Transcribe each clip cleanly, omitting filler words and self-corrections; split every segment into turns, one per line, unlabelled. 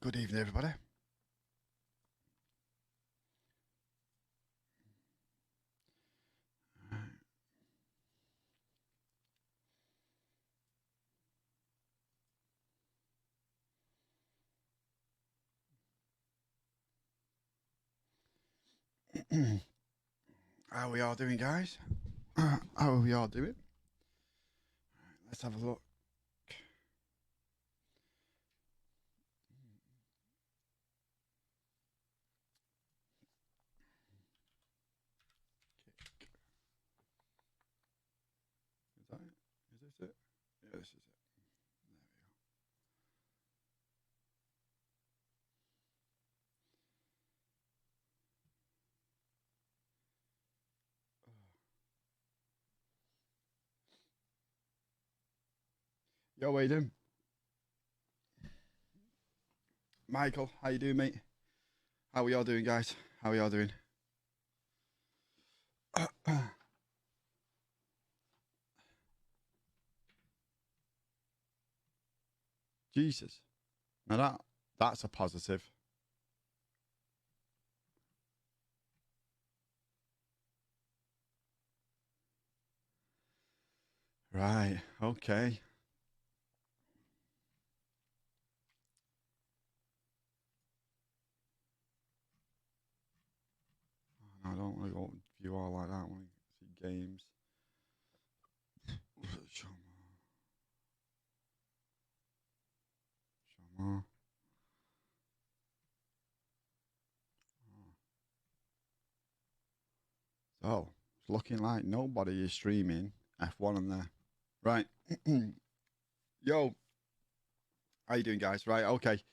Good evening, everybody. How are we all doing, guys? How are we all doing? Let's have a look. Is that it? Is this it? Yeah, this is it. There we go. Yo, how you doing? Michael, how you doing, mate? How are we all doing, guys? How are we all doing? Jesus. Now that's a positive. Right. Okay. Oh, no, I don't want to go view all like that. I want to see games. Show more. Show more. So it's looking like nobody is streaming F1 on there. Right. Yo, how you doing, guys? Right, okay.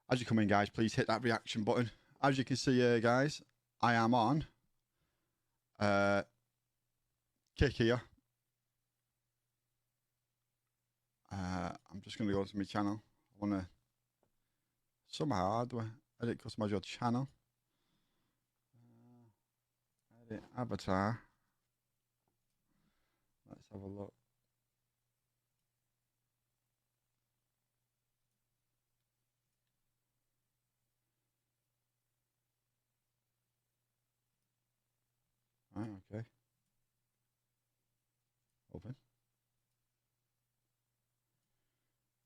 As you come in, guys, please hit that reaction button. As you can see here, guys, I am on Kick here. I'm just going to go to my channel. I want to somehow, how do I edit customize your channel? Edit avatar. Let's have a look. Right, okay. Open.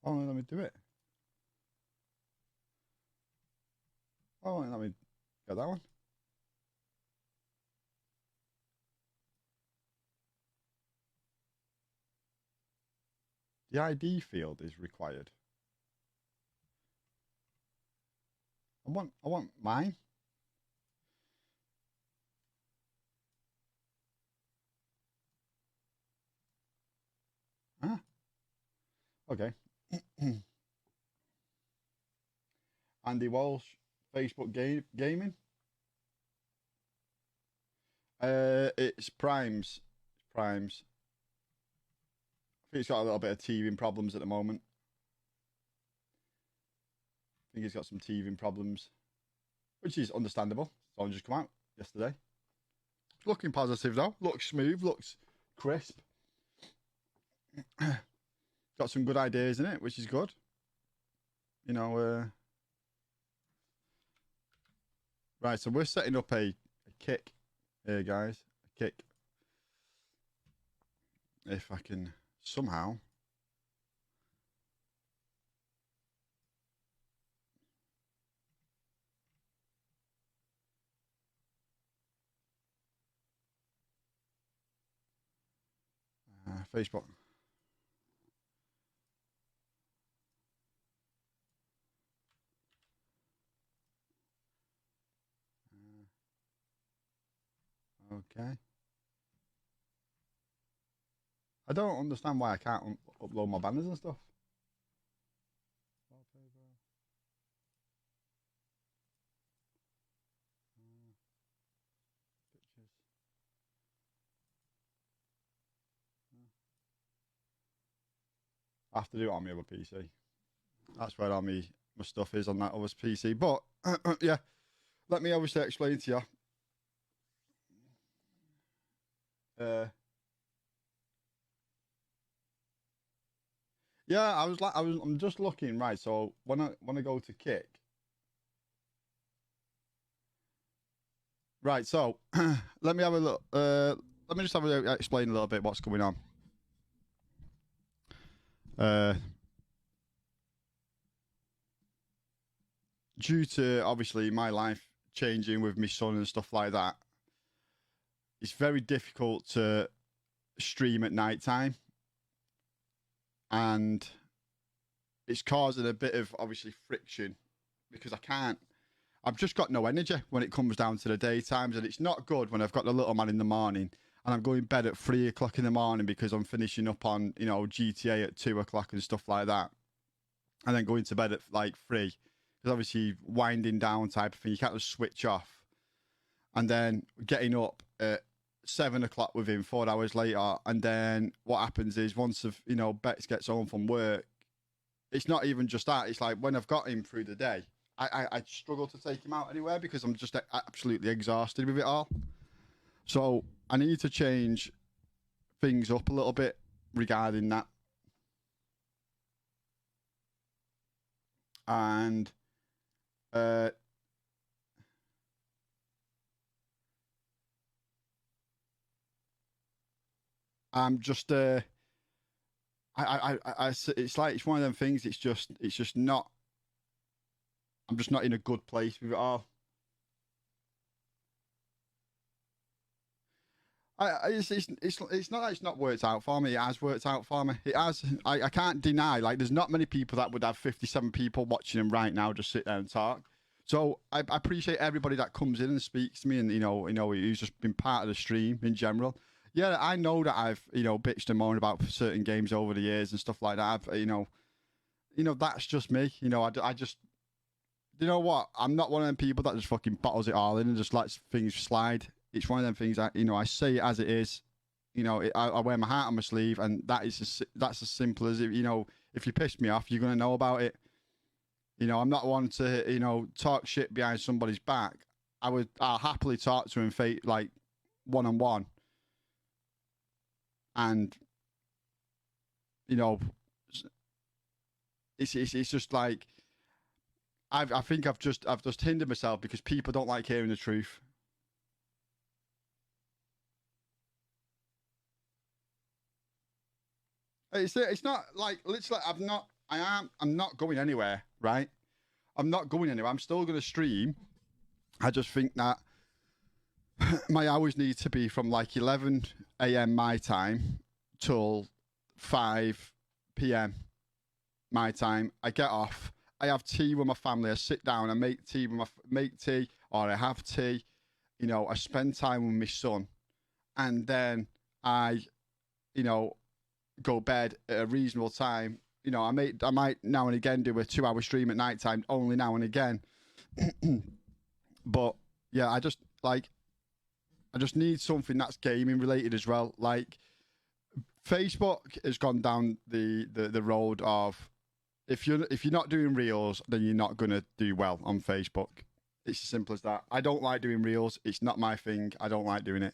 Oh, let me do it. Oh, let me get that one. The ID field is required. I want mine. Ah, okay. Andy Walsh, Facebook Gaming. It's Primes. Primes. I think he's got a little bit of teething problems at the moment. I think he's got some teething problems, which is understandable. It's only just come out yesterday. Looking positive though. Looks smooth. Looks crisp. Got some good ideas in it, which is good. You know. Right, so we're setting up a kick here, guys. A kick. If I can somehow. Facebook. Okay. I don't understand why I can't upload my banners and stuff. Pictures. I have to do it on my other PC. That's where all my stuff is on that other PC. But yeah, let me obviously explain to you. Yeah, I'm just looking, right. So when I go to kick, right. So let me have a look. Let me just have a explain a little bit what's going on. Uh, Due to obviously my life changing with my son and stuff like that, it's very difficult to stream at night time, and it's causing a bit of obviously friction because I can't. I've just got no energy when it comes down to the daytimes, and it's not good when I've got the little man in the morning and I'm going to bed at 3 o'clock in the morning because I'm finishing up on GTA at 2 o'clock and stuff like that, and then going to bed at like 3 because obviously winding down type of thing. You can't just switch off, and then getting up at 7 o'clock within 4 hours later, and then what happens is once of Bex gets home from work, it's not even just that. It's like when I've got him through the day, I struggle to take him out anywhere because I'm just absolutely exhausted with it all. So I need to change things up a little bit regarding that. And I'm just it's like it's one of them things. It's just not. I'm just not in a good place with it all. It's not that it's not worked out for me. It has worked out for me. It has. I can't deny. Like, there's not many people that would have 57 people watching him right now just sit there and talk. So I appreciate everybody that comes in and speaks to me, and who's just been part of the stream in general. Yeah, I know that I've bitched and moaned about certain games over the years and stuff like that. I've, that's just me. I just you know what? I'm not one of them people that just fucking bottles it all in and just lets things slide. It's one of them things that I say it as it is. I wear my heart on my sleeve, and that's as simple as it. If you piss me off, you're gonna know about it. I'm not one to talk shit behind somebody's back. I'll happily talk to him like one on one, and it's just like I think I've just hindered myself because people don't like hearing the truth. It's not like literally I'm not going anywhere, right? I'm not going anywhere. I'm still going to stream. I just think that my hours need to be from like 11 a.m. my time till 5 p.m. my time. I get off. I have tea with my family. I sit down. I make tea or I have tea. I spend time with my son, and then I, go bed at a reasonable time. I might now and again do a 2 hour stream at night time, only now and again. But yeah, I just need something that's gaming related as well. Like, Facebook has gone down the road of if you're not doing reels, then you're not gonna do well on Facebook. It's as simple as that. I don't like doing reels. It's not my thing. I don't like doing it.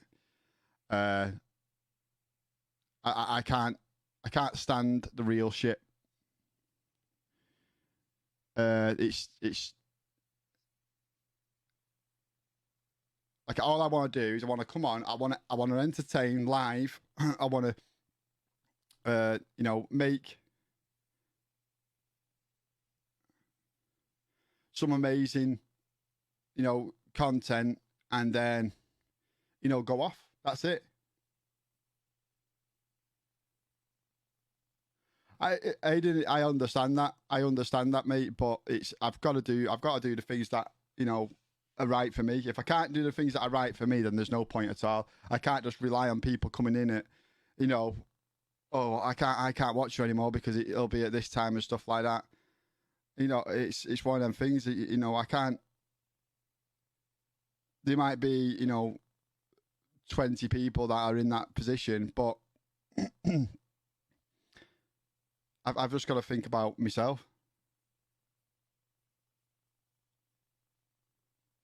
I can't stand the real shit. It's like all I want to do is I want to come on. I want to entertain live. I want to make some amazing content, and then go off. That's it. I understand that. I understand that, mate. But I've got to do the things that are right for me. If I can't do the things that are right for me, then there's no point at all. I can't just rely on people coming in at, oh, I can't watch you anymore because it'll be at this time and stuff like that. It's one of them things that I can't. There might be 20 people that are in that position, but I've just got to think about myself.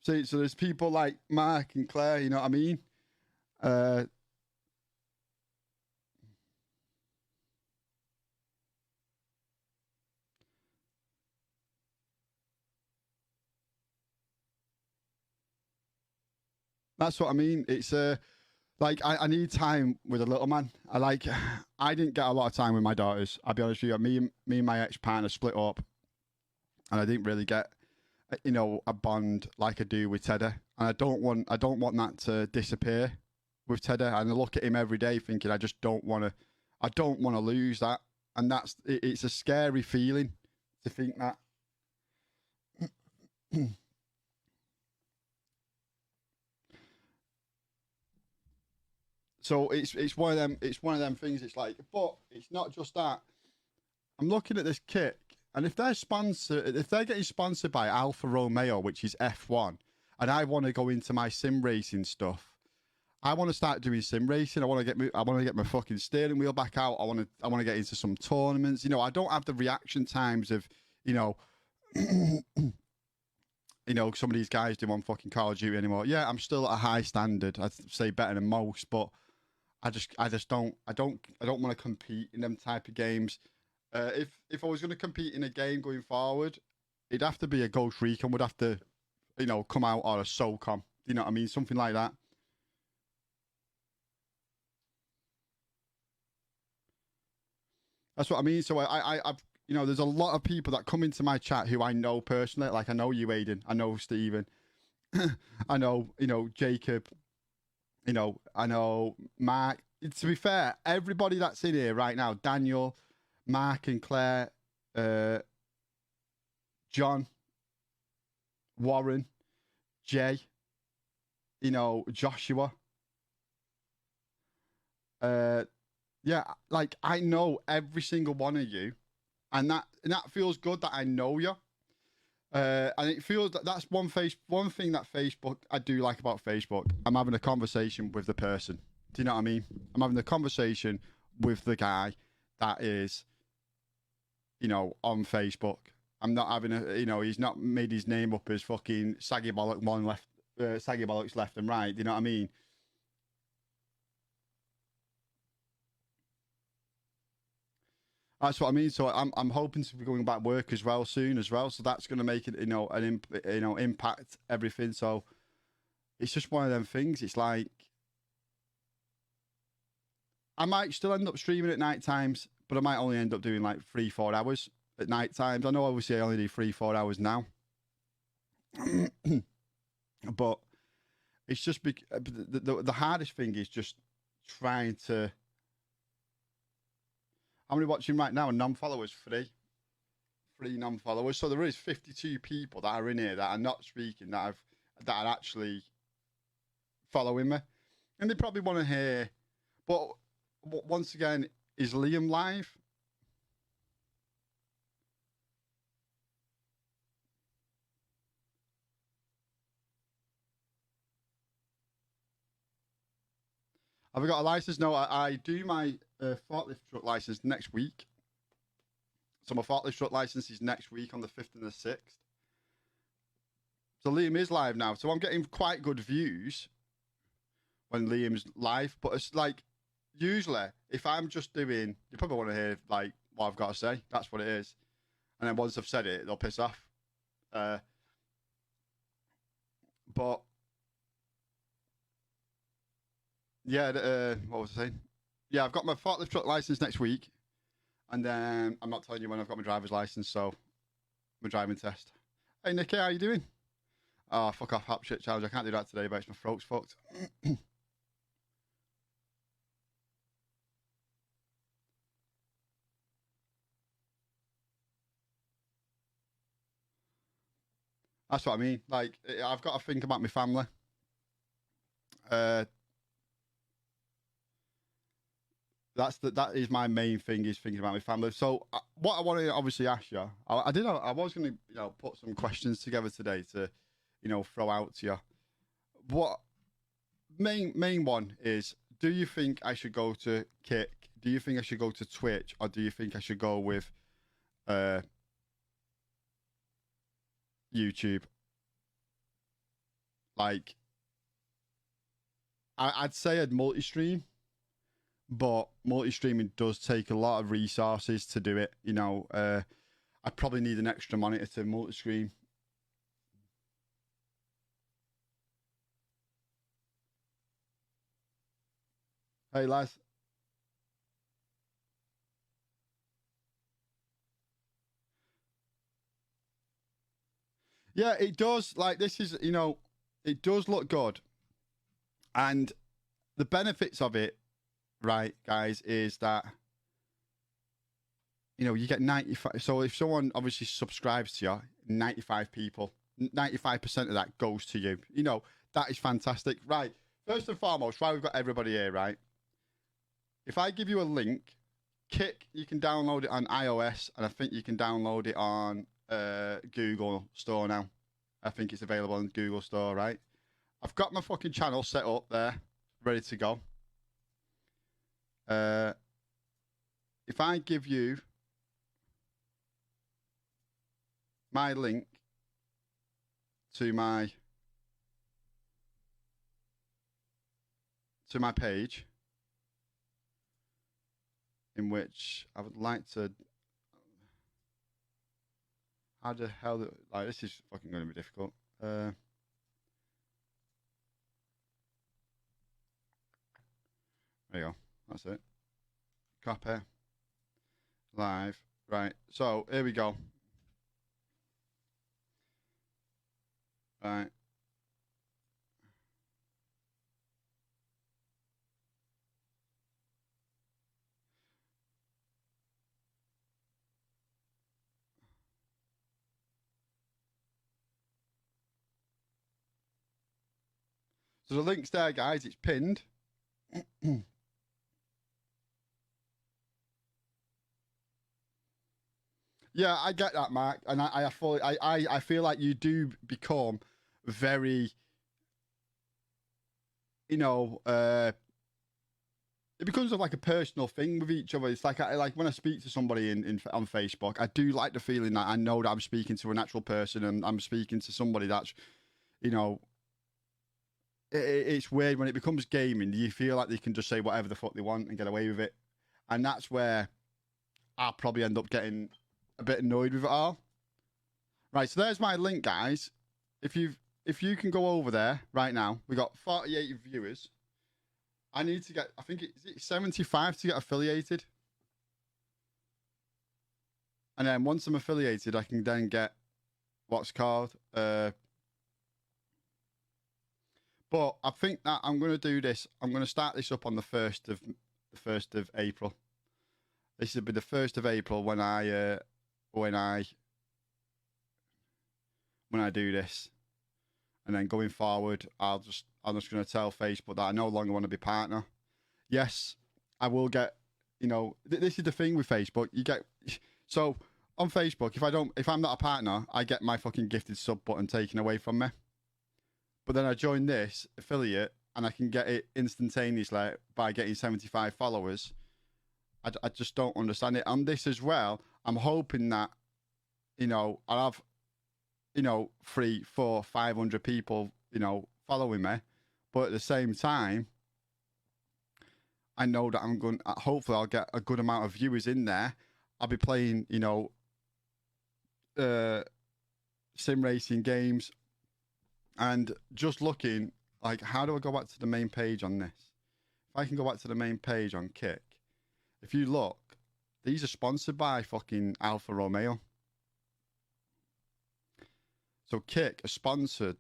See, so there's people like Mark and Claire, you know what I mean? Uh, That's what I mean. It's like I need time with a little man. I didn't get a lot of time with my daughters. I'll be honest with you. Me and my ex partner split up, and I didn't really get a bond like I do with Tedder. And I don't want that to disappear with Tedder. And I look at him every day thinking I don't want to lose that. And it's a scary feeling to think that. So it's one of them things. It's like, but it's not just that. I'm looking at this kit, and if they're getting sponsored by Alfa Romeo, which is F1, and I want to go into my sim racing stuff, I want to start doing sim racing. I want to get my fucking steering wheel back out. I want to get into some tournaments. I don't have the reaction times of some of these guys do on fucking Call of Duty anymore. Yeah, I'm still at a high standard. I'd say better than most, but I just don't want to compete in them type of games. If I was going to compete in a game going forward, it'd have to be a Ghost Recon. Would have to, come out, or a SOCOM. You know what I mean? Something like that. That's what I mean. So I've there's a lot of people that come into my chat who I know personally. Like I know you, Aiden. I know Stephen. I know Jacob. I know Mark. To be fair, everybody that's in here right now, Daniel, Mark and Claire, John, Warren, Jay, Joshua. Yeah, like I know every single one of you, and that feels good that I know you. And it feels that's one thing that Facebook I do like about Facebook. I'm having a conversation with the person. Do you know what I mean? I'm having a conversation with the guy that is, on Facebook. I'm not having he's not made his name up as fucking Saggy Bollock one left, Saggy Bollocks left and right. Do you know what I mean? That's what I mean. So I'm hoping to be going back work as well soon as well. So that's going to make it impact everything. So it's just one of them things. It's like I might still end up streaming at night times, but I might only end up doing like 3-4 hours at night times. I know obviously I only do 3-4 hours now, but it's just the hardest thing is just trying to. How many watching right now? Non-followers, 3 non-followers. So there is 52 people that are in here that are not speaking that are actually following me, and they probably want to hear. But once again, is Liam live? Have I got a license? No, I do my forklift truck license next week. So my forklift truck license is next week on the 5th and the 6th. So Liam is live now. So I'm getting quite good views when Liam's live. But it's like, usually, if I'm just doing, you probably want to hear like what I've got to say. That's what it is. And then once I've said it, they'll piss off. But yeah, what was I saying? Yeah, I've got my forklift truck license next week, and then I'm not telling you when I've got my driver's license, so my driving test. Hey Nicky, how you doing? Oh, fuck off, hap shit challenge. I can't do that today, but my throat's fucked. That's what I mean. Like, I've got to think about my family. That is my main thing, is thinking about my family. So what I want to obviously ask you, I was going to put some questions together today to throw out to you. What main one is, do you think I should go to Kick? Do you think I should go to Twitch, or do you think I should go with YouTube? Like, I'd say I'd multi-stream, but multi-streaming does take a lot of resources to do it. I probably need an extra monitor to multi-stream. Hey, lads. Yeah, it does. Like, this is, you know, it does look good. And the benefits of it, right, guys, is that, you know, you get 95. So if someone obviously subscribes to you, 95 people, 95% of that goes to you. You know, that is fantastic. Right. First and foremost, why we've got everybody here, right? If I give you a link, Kick, you can download it on iOS, and I think you can download it on Google Store now. I think it's available on Google Store, right? I've got my fucking channel set up there, ready to go. If I give you my link to my page, in which I would like to. How the hell? Like, this is fucking going to be difficult. There you go. That's it. Copy. Live. Right. So here we go. Right. So the link's there, guys. It's pinned. Yeah, I get that, Mark, and I feel like you do become very, you know, it becomes like a personal thing with each other. It's like like when I speak to somebody on Facebook, I do like the feeling that I know that I'm speaking to an actual person and I'm speaking to somebody that's, you know, it's weird when it becomes gaming. You feel like they can just say whatever the fuck they want and get away with it, and that's where I'll probably end up getting a bit annoyed with it all. Right, so there's my link, guys. If you can go over there right now, we got 48 viewers. I need to get, I think it's 75 to get affiliated. And then once I'm affiliated, I can then get what's called. But I think that I'm going to do this. I'm going to start this up on the 1st of April. This will be the 1st of April when I do this. And then going forward, I'm just going to tell Facebook that I no longer want to be partner. Yes, I will get, you know, this is the thing with Facebook. You get, so on Facebook, if I'm not a partner, I get my fucking gifted sub button taken away from me. But then I join this affiliate and I can get it instantaneously by getting 75 followers. I just don't understand it. On this as well, I'm hoping that, you know, I'll have, you know, 300, 400, 500 people, you know, following me. But at the same time, I know that hopefully I'll get a good amount of viewers in there. I'll be playing, you know, sim racing games and just looking like, how do I go back to the main page on this? If I can go back to the main page on Kick, if you look, these are sponsored by fucking Alfa Romeo. So Kick sponsor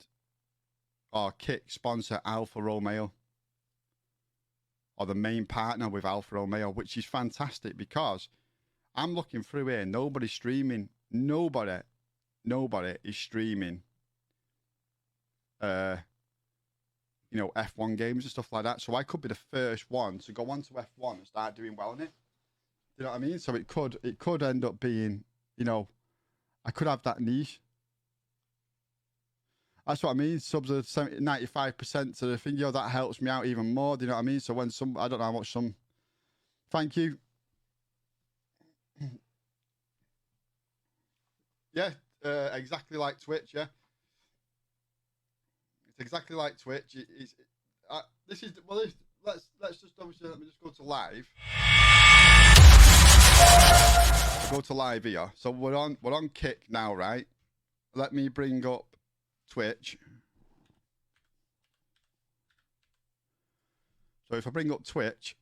Alfa Romeo, or the main partner with Alfa Romeo, which is fantastic because I'm looking through here. Nobody's streaming. Nobody is streaming. You know, F1 games and stuff like that. So I could be the first one to go on to F1 and start doing well in it. You know what I mean? So it could end up being, you know, I could have that niche. That's what I mean. Subs are 95% to the thing. You know, that helps me out even more. Do you know what I mean? So when I don't know how much some. Thank you. Yeah, exactly like Twitch. Yeah, it's exactly like Twitch. This is well. Let's just obviously let me just go to live. I'll go to live here. So we're on Kick now, right? Let me bring up Twitch. So if I bring up Twitch,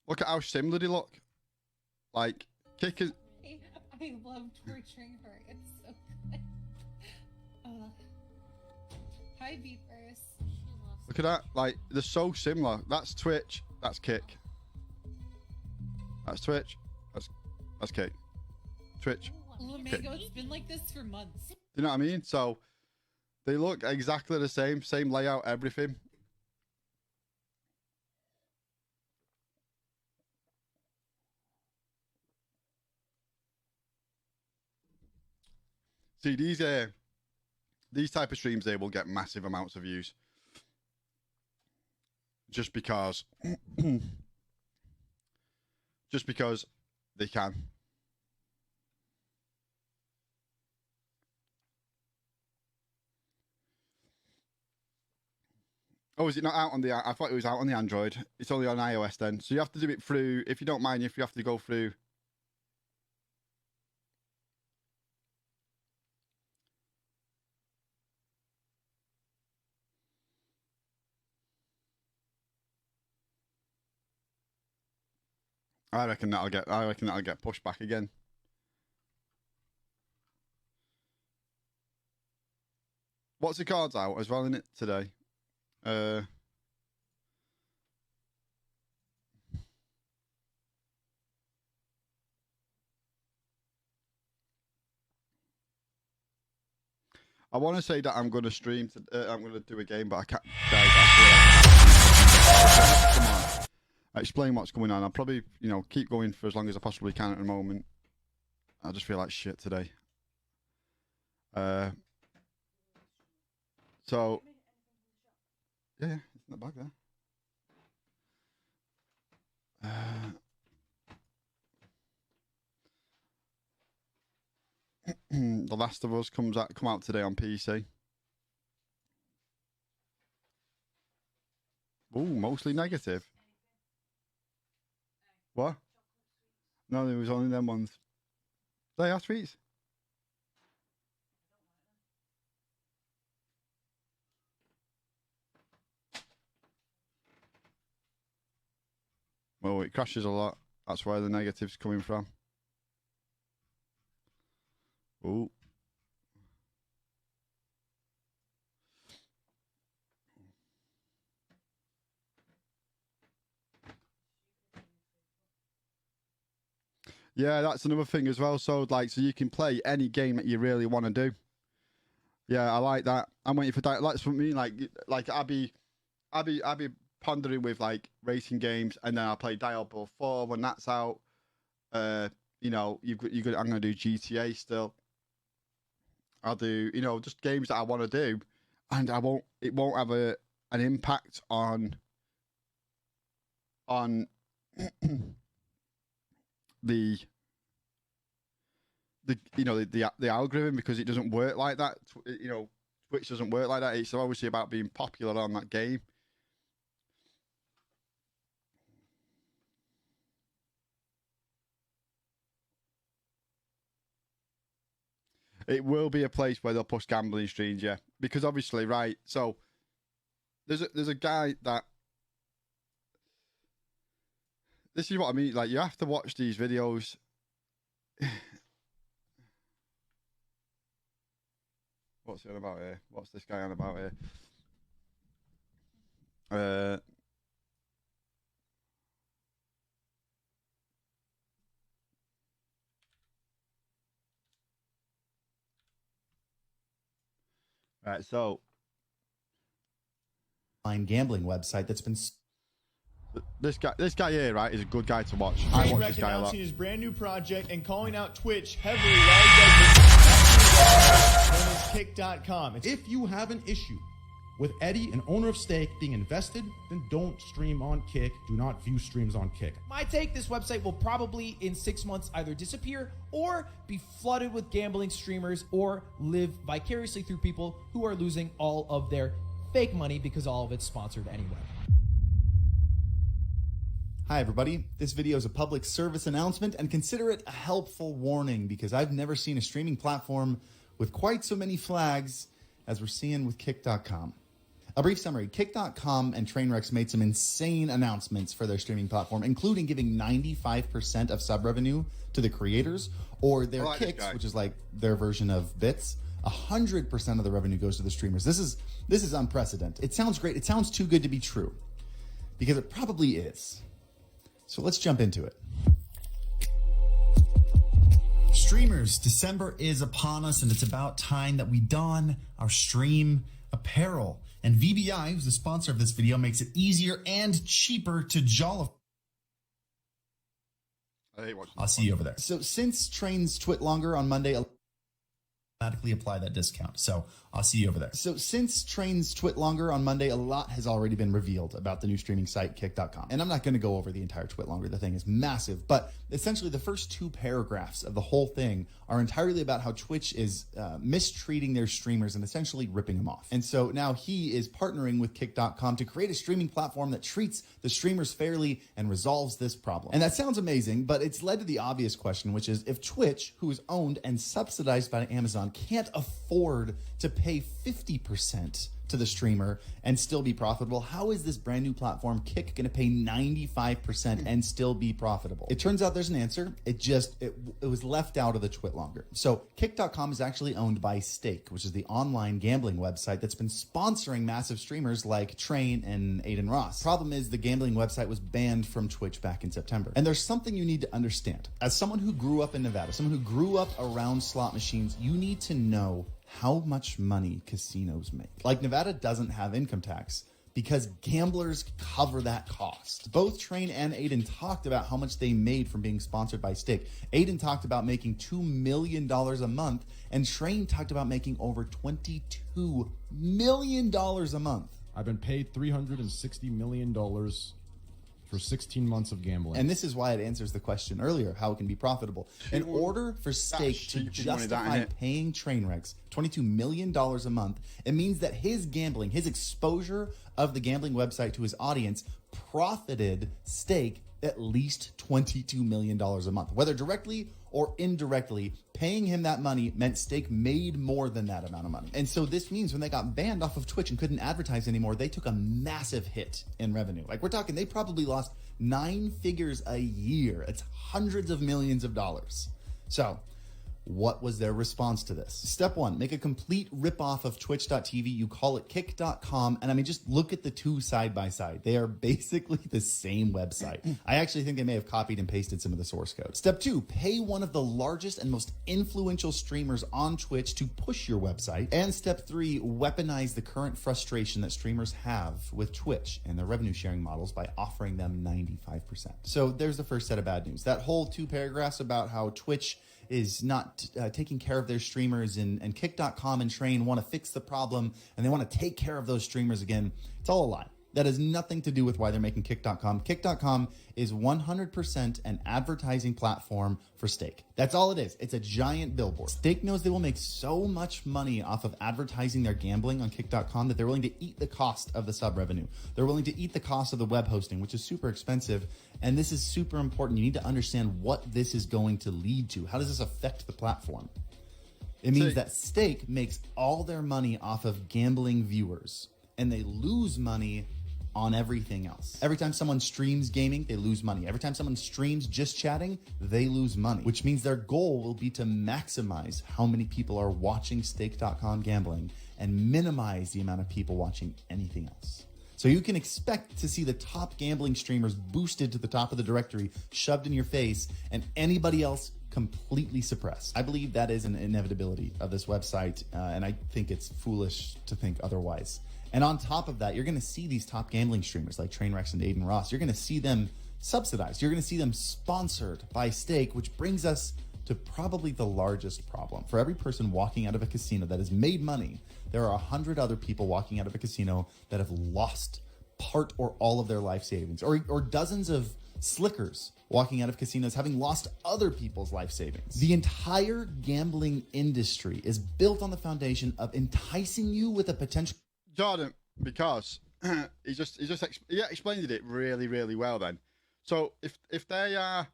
Look at how similar they look. Like, Kick is...
I love torturing her. It's so good. Hi, Beepers.
Look at that. Like, they're so similar. That's Twitch. That's Kick. That's Twitch. That's Kick. Twitch.
Lamago, it's been like this for months.
Do you know what I mean? So, they look exactly the same. Same layout, everything. See, these type of streams, they will get massive amounts of views. Just because... just because they can. Oh, is it not out on the... I thought it was out on the Android. It's only on iOS then. So you have to do it through... If you don't mind, if you have to go through... I reckon that'll get pushed back again. What's the cards out as well in it today? I want to say that I'm going to stream. I'm going to do a game, but I can't. Guys, come on. Explain what's going on. I'll probably, keep going for as long as I possibly can at the moment. I just feel like shit today. So, yeah, it's in the bag there. The Last of Us come out today on PC. Ooh, mostly negative. What? No, there was only them ones. They are sweets. Well, it crashes a lot. That's where the negative's coming from. Ooh. Yeah, that's another thing as well. So, so you can play any game that you really want to do. Yeah, I like that. I'm waiting for that. That's what I mean. Like I'll be pondering with racing games, and then I'll play Diablo 4 when that's out. I'm gonna do GTA still. I'll do just games that I want to do, and it won't have an impact on the algorithm, because it doesn't work like that. Twitch doesn't work like that. It's obviously about being popular on that game. It will be a place where they'll push gambling streams, yeah, because obviously, right. So there's a guy that. This is what I mean. Like, you have to watch these videos. What's he on about here? What's this guy on about here? Right, so
online gambling website that's been.
This guy here, right, is a good guy to watch. I watch this guy a lot.
His brand new project and calling out Twitch heavily while he does Kick.com.
If you have an issue with Eddie, an owner of Stake, being invested, then don't stream on Kick. Do not view streams on Kick.
My take, this website will probably in 6 months either disappear or be flooded with gambling streamers or live vicariously through people who are losing all of their fake money because all of it's sponsored anyway.
Hi everybody, this video is a public service announcement, and consider it a helpful warning because I've never seen a streaming platform with quite so many flags as we're seeing with Kick.com. A brief summary, Kick.com and Trainwrecks made some insane announcements for their streaming platform, including giving 95% of sub revenue to the creators, or their
I like this
Kicks,
guy.
which is like their version of Bits. 100% of the revenue goes to the streamers. This is unprecedented. It sounds great. It sounds too good to be true, because it probably is. So let's jump into it. Streamers, December is upon us, and it's about time that we don our stream apparel. And VBI, who's the sponsor of this video, makes it easier and cheaper to jollify.
I hate watching
I'll see you over there. So since trains twit longer on Monday, automatically apply that discount. So I'll see you over there. So since trains twit longer on Monday, a lot has already been revealed about the new streaming site, Kick.com. And I'm not going to go over the entire twit longer. The thing is massive. But essentially the first 2 paragraphs of the whole thing are entirely about how Twitch is mistreating their streamers and essentially ripping them off. And so now he is partnering with Kick.com to create a streaming platform that treats the streamers fairly and resolves this problem. And that sounds amazing, but it's led to the obvious question, which is if Twitch, who is owned and subsidized by Amazon, can't afford to pay 50% to the streamer and still be profitable, how is this brand new platform Kick going to pay 95% and still be profitable? It turns out there's an answer. It was left out of the twit longer. So Kick.com is actually owned by Stake, which is the online gambling website that's been sponsoring massive streamers like Train and Aiden Ross. Problem is the gambling website was banned from Twitch back in September. And there's something you need to understand. As someone who grew up in Nevada, someone who grew up around slot machines, you need to know how much money casinos make. Like, Nevada doesn't have income tax because gamblers cover that cost. Both Train and Aiden talked about how much they made from being sponsored by Stake. Aiden talked about making $2 million a month, and Train talked about making over $22 million a month.
I've been paid $360 million for 16 months of gambling.
And this is why it answers the question earlier, how it can be profitable. In order for Stake to
stupid money, that,
justify
innit?
paying Trainwrecks $22 million a month, it means that his gambling, his exposure of the gambling website to his audience profited Stake at least $22 million a month. Whether directly or indirectly, paying him that money meant Stake made more than that amount of money. And so this means when they got banned off of Twitch and couldn't advertise anymore, they took a massive hit in revenue. Like, we're talking, they probably lost 9 figures a year. It's hundreds of millions of dollars. So what was their response to this? Step 1, make a complete ripoff of twitch.tv. You call it kick.com. And I mean, just look at the two side by side. They are basically the same website. I actually think they may have copied and pasted some of the source code. Step 2, pay one of the largest and most influential streamers on Twitch to push your website. And step 3, weaponize the current frustration that streamers have with Twitch and their revenue sharing models by offering them 95%. So there's the first set of bad news. That whole 2 paragraphs about how Twitch is not taking care of their streamers, and Kick.com and Train want to fix the problem and they want to take care of those streamers again. It's all a lie. That has nothing to do with why they're making Kick.com. Kick.com is 100% an advertising platform for Stake. That's all it is. It's a giant billboard. Stake knows they will make so much money off of advertising their gambling on Kick.com that they're willing to eat the cost of the sub revenue. They're willing to eat the cost of the web hosting, which is super expensive. And this is super important. You need to understand what this is going to lead to. How does this affect the platform? It means that Stake makes all their money off of gambling viewers, and they lose money on everything else. Every time someone streams gaming, they lose money. Every time someone streams just chatting, they lose money, which means their goal will be to maximize how many people are watching Stake.com gambling and minimize the amount of people watching anything else. So you can expect to see the top gambling streamers boosted to the top of the directory, shoved in your face, and anybody else completely suppressed. I believe that is an inevitability of this website, and I think it's foolish to think otherwise. And on top of that, you're going to see these top gambling streamers like Trainwrecks and Aiden Ross. You're going to see them subsidized. You're going to see them sponsored by Stake, which brings us to probably the largest problem. For every person walking out of a casino that has made money, there are 100 other people walking out of a casino that have lost part or all of their life savings, or dozens of slickers walking out of casinos having lost other people's life savings. The entire gambling industry is built on the foundation of enticing you with a potential...
Jordan, because he explained it really, really well then. So if they are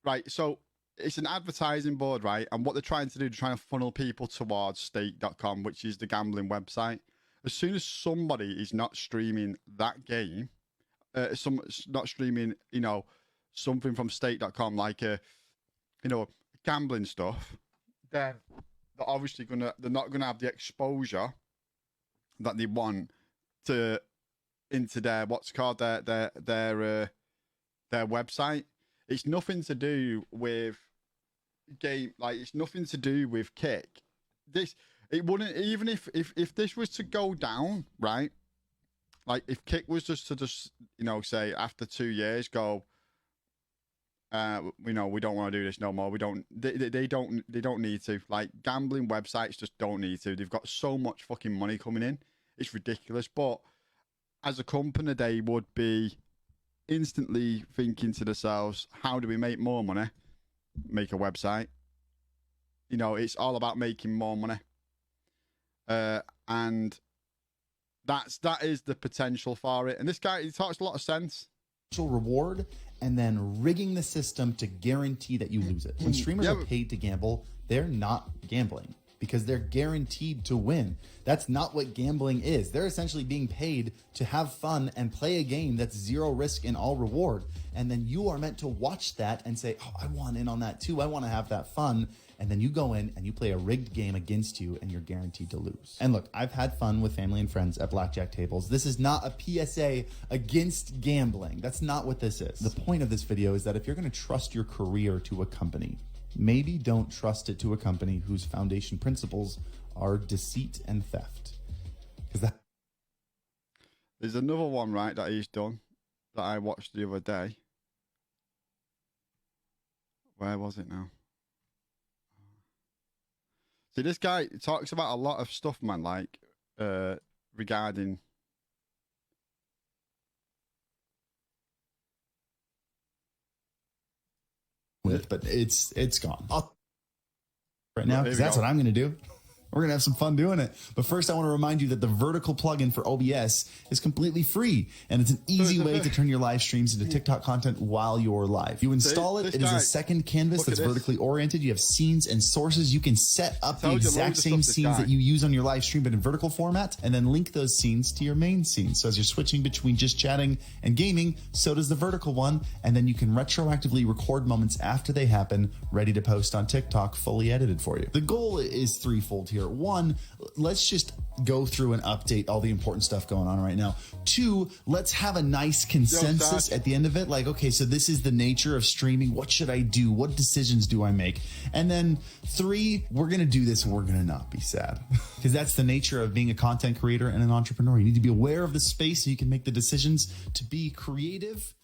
right, so it's an advertising board, right? And what they're trying to do, they're trying to funnel people towards Stake.com, which is the gambling website. as soon as somebody is not streaming that game, not streaming, you know, something from stake.com, like you know, gambling stuff, then they're not gonna have the exposure that they want into their their website. It's nothing to do with game, like it's nothing to do with Kick. It wouldn't, even if this was to go down, right? Like if Kick was just you know, say after 2 years go, you know, we don't want to do this no more. They don't need to. Like gambling websites just don't need to. They've got so much fucking money coming in. It's ridiculous. But as a company, they would be instantly thinking to themselves, how do we make more money? Make a website. You know, it's all about making more money. And that is the potential for it. And this guy, he talks a lot of sense.
Reward and then rigging the system to guarantee that you lose it. When streamers are paid to gamble, they're not gambling because they're guaranteed to win. That's not what gambling is. They're essentially being paid to have fun and play a game that's zero risk and all reward. And then you are meant to watch that and say, oh, I want in on that too. I want to have that fun. And then you go in and you play a rigged game against you and you're guaranteed to lose. And look, I've had fun with family and friends at blackjack tables. This is not a PSA against gambling. That's not what this is. The point of this video is that if you're going to trust your career to a company, maybe don't trust it to a company whose foundation principles are deceit and theft. Because
there's another one, right, that he's done that I watched the other day. Where was it now? See, this guy talks about a lot of stuff, man, like regarding
but it's gone right now because that's
go.
what I'm going to do. We're going to have some fun doing it. But first, I want to remind you that the vertical plugin for OBS is completely free. And it's an easy way to turn your live streams into TikTok content while you're live. You install it. It is a second canvas that's vertically oriented. You have scenes and sources. You can set up the exact same scenes that you use on your live stream, but in vertical format, and then link those scenes to your main scene. So as you're switching between just chatting and gaming, so does the vertical one. And then you can retroactively record moments after they happen, ready to post on TikTok, fully edited for you. The goal is threefold here. One, let's just go through and update all the important stuff going on right now. Two, let's have a nice consensus at the end of it. Like, okay, so this is the nature of streaming. What should I do? What decisions do I make? And then three, we're going to do this and we're going to not be sad. Because that's the nature of being a content creator and an entrepreneur. You need to be aware of the space so you can make the decisions to be creative,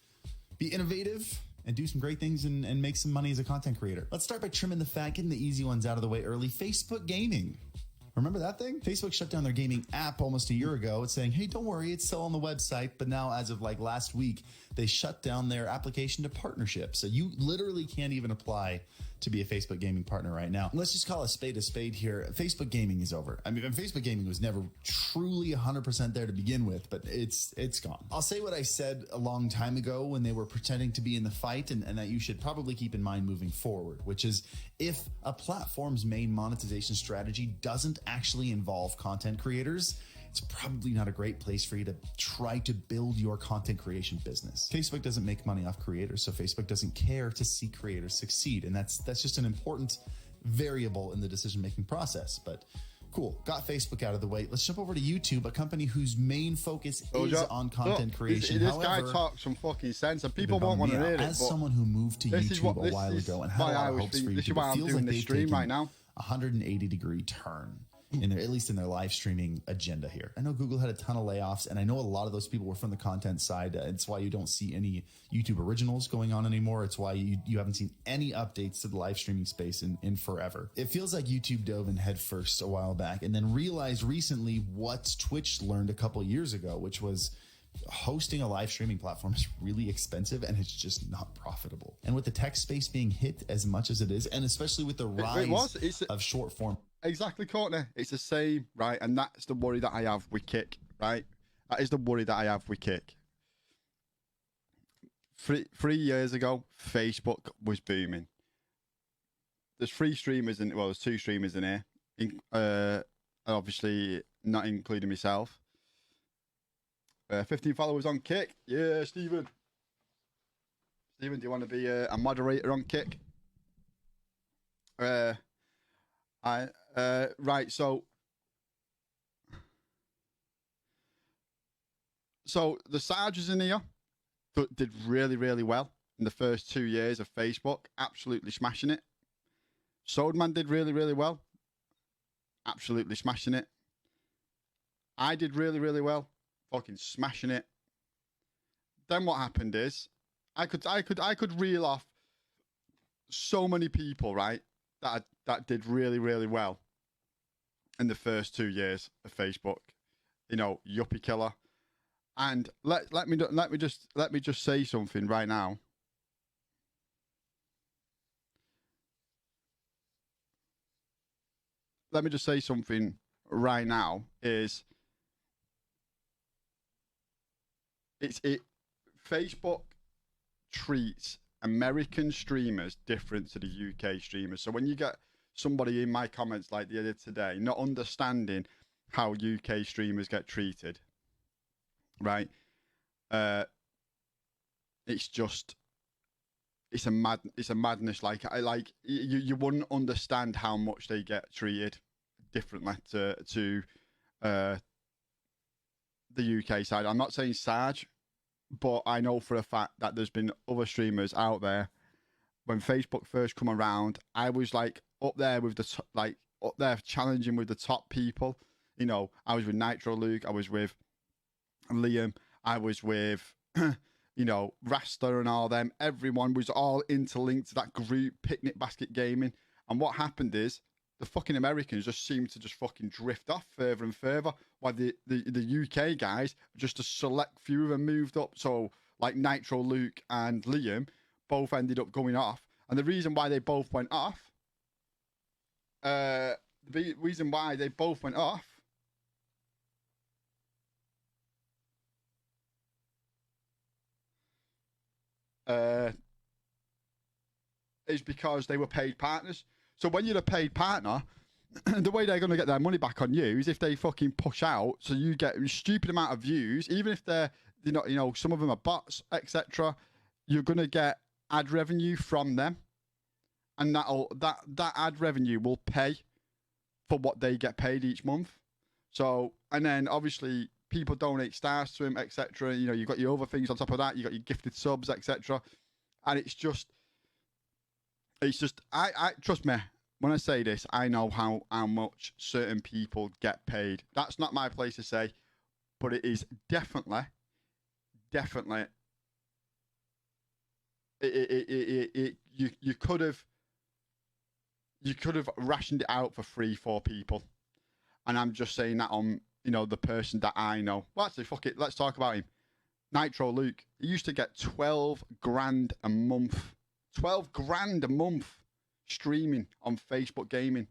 be innovative, and do some great things and make some money as a content creator. Let's start by trimming the fat, getting the easy ones out of the way early. Facebook gaming. Remember that thing? Facebook shut down their gaming app almost a year ago. It's saying, hey, don't worry, it's still on the website. But now, as of like last week, they shut down their application to partnership. So you literally can't even apply to be a Facebook gaming partner right now. Let's just call a spade here. Facebook gaming is over. I mean, Facebook gaming was never truly 100% there to begin with, but it's gone. I'll say what I said a long time ago when they were pretending to be in the fight and that you should probably keep in mind moving forward, which is if a platform's main monetization strategy doesn't actually involve content creators, it's probably not a great place for you to try to build your content creation business. Facebook doesn't make money off creators, so Facebook doesn't care to see creators succeed. And that's just an important variable in the decision-making process. But cool, got Facebook out of the way. Let's jump over to YouTube, a company whose main focus is on content creation.
This guy talks some fucking sense, and people won't want to hear it.
As someone who moved to YouTube a while ago and had a lot of hopes for YouTube, it feels like they've taken a 180-degree turn in their, at least in their live streaming agenda here. I know Google had a ton of layoffs, and I know a lot of those people were from the content side. It's why you don't see any YouTube originals going on anymore. It's why you haven't seen any updates to the live streaming space in forever. It feels like YouTube dove in head first a while back and then realized recently what Twitch learned a couple years ago, which was hosting a live streaming platform is really expensive and it's just not profitable. And with the tech space being hit as much as it is, and especially with the rise of short form.
Exactly, Courtney. It's the same, right? And that's the worry that I have with Kick, right? That is the worry that I have with Kick. 3 years ago, Facebook was booming. There's 3 streamers in, well, there's 2 streamers in here. Obviously, not including myself. 15 followers on Kick. Yeah, Stephen. Stephen, do you want to be a moderator on Kick? Right, so the Sarges in here did really, really well in the first 2 years of Facebook, absolutely smashing it. Soldman did really, really well, absolutely smashing it. I did really, really well, fucking smashing it. Then what happened is, I could reel off so many people, right, that did really, really well in the first 2 years of Facebook. You know, Yuppie Killer. And let me just say something right now. Let me just say something right now is Facebook treats American streamers different to the UK streamers. So when you get somebody in my comments like they did today, not understanding how UK streamers get treated, right? It's a madness. Like you wouldn't understand how much they get treated differently to the UK side. I'm not saying Sarge, but I know for a fact that there's been other streamers out there. When Facebook first come around, I was like up there with up there challenging with the top people. You know, I was with Nitro Luke, I was with Liam, I was with you know, Rasta and all them. Everyone was all interlinked to that group, Picnic Basket Gaming. And what happened is the fucking Americans just seemed to just fucking drift off further and further, while the UK guys, just a select few of them moved up. So like Nitro Luke and Liam both ended up going off. And the reason why they both went off, is because they were paid partners. So when you're a paid partner, the way they're going to get their money back on you is if they fucking push out, so you get a stupid amount of views, even if they're, you know, some of them are bots, etc. You're going to get ad revenue from them, and that ad revenue will pay for what they get paid each month. So, and then obviously people donate stars to him, etc. You know, you've got your other things on top of that. You got your gifted subs, etc. And it's just, I trust me when I say this. I know how much certain people get paid. That's not my place to say, but it is definitely. You could have rationed it out for 3-4 people, and I'm just saying that on, you know, the person that I know. Well, actually, fuck it. Let's talk about him. Nitro Luke. He used to get 12 grand a month. 12 grand a month streaming on Facebook gaming.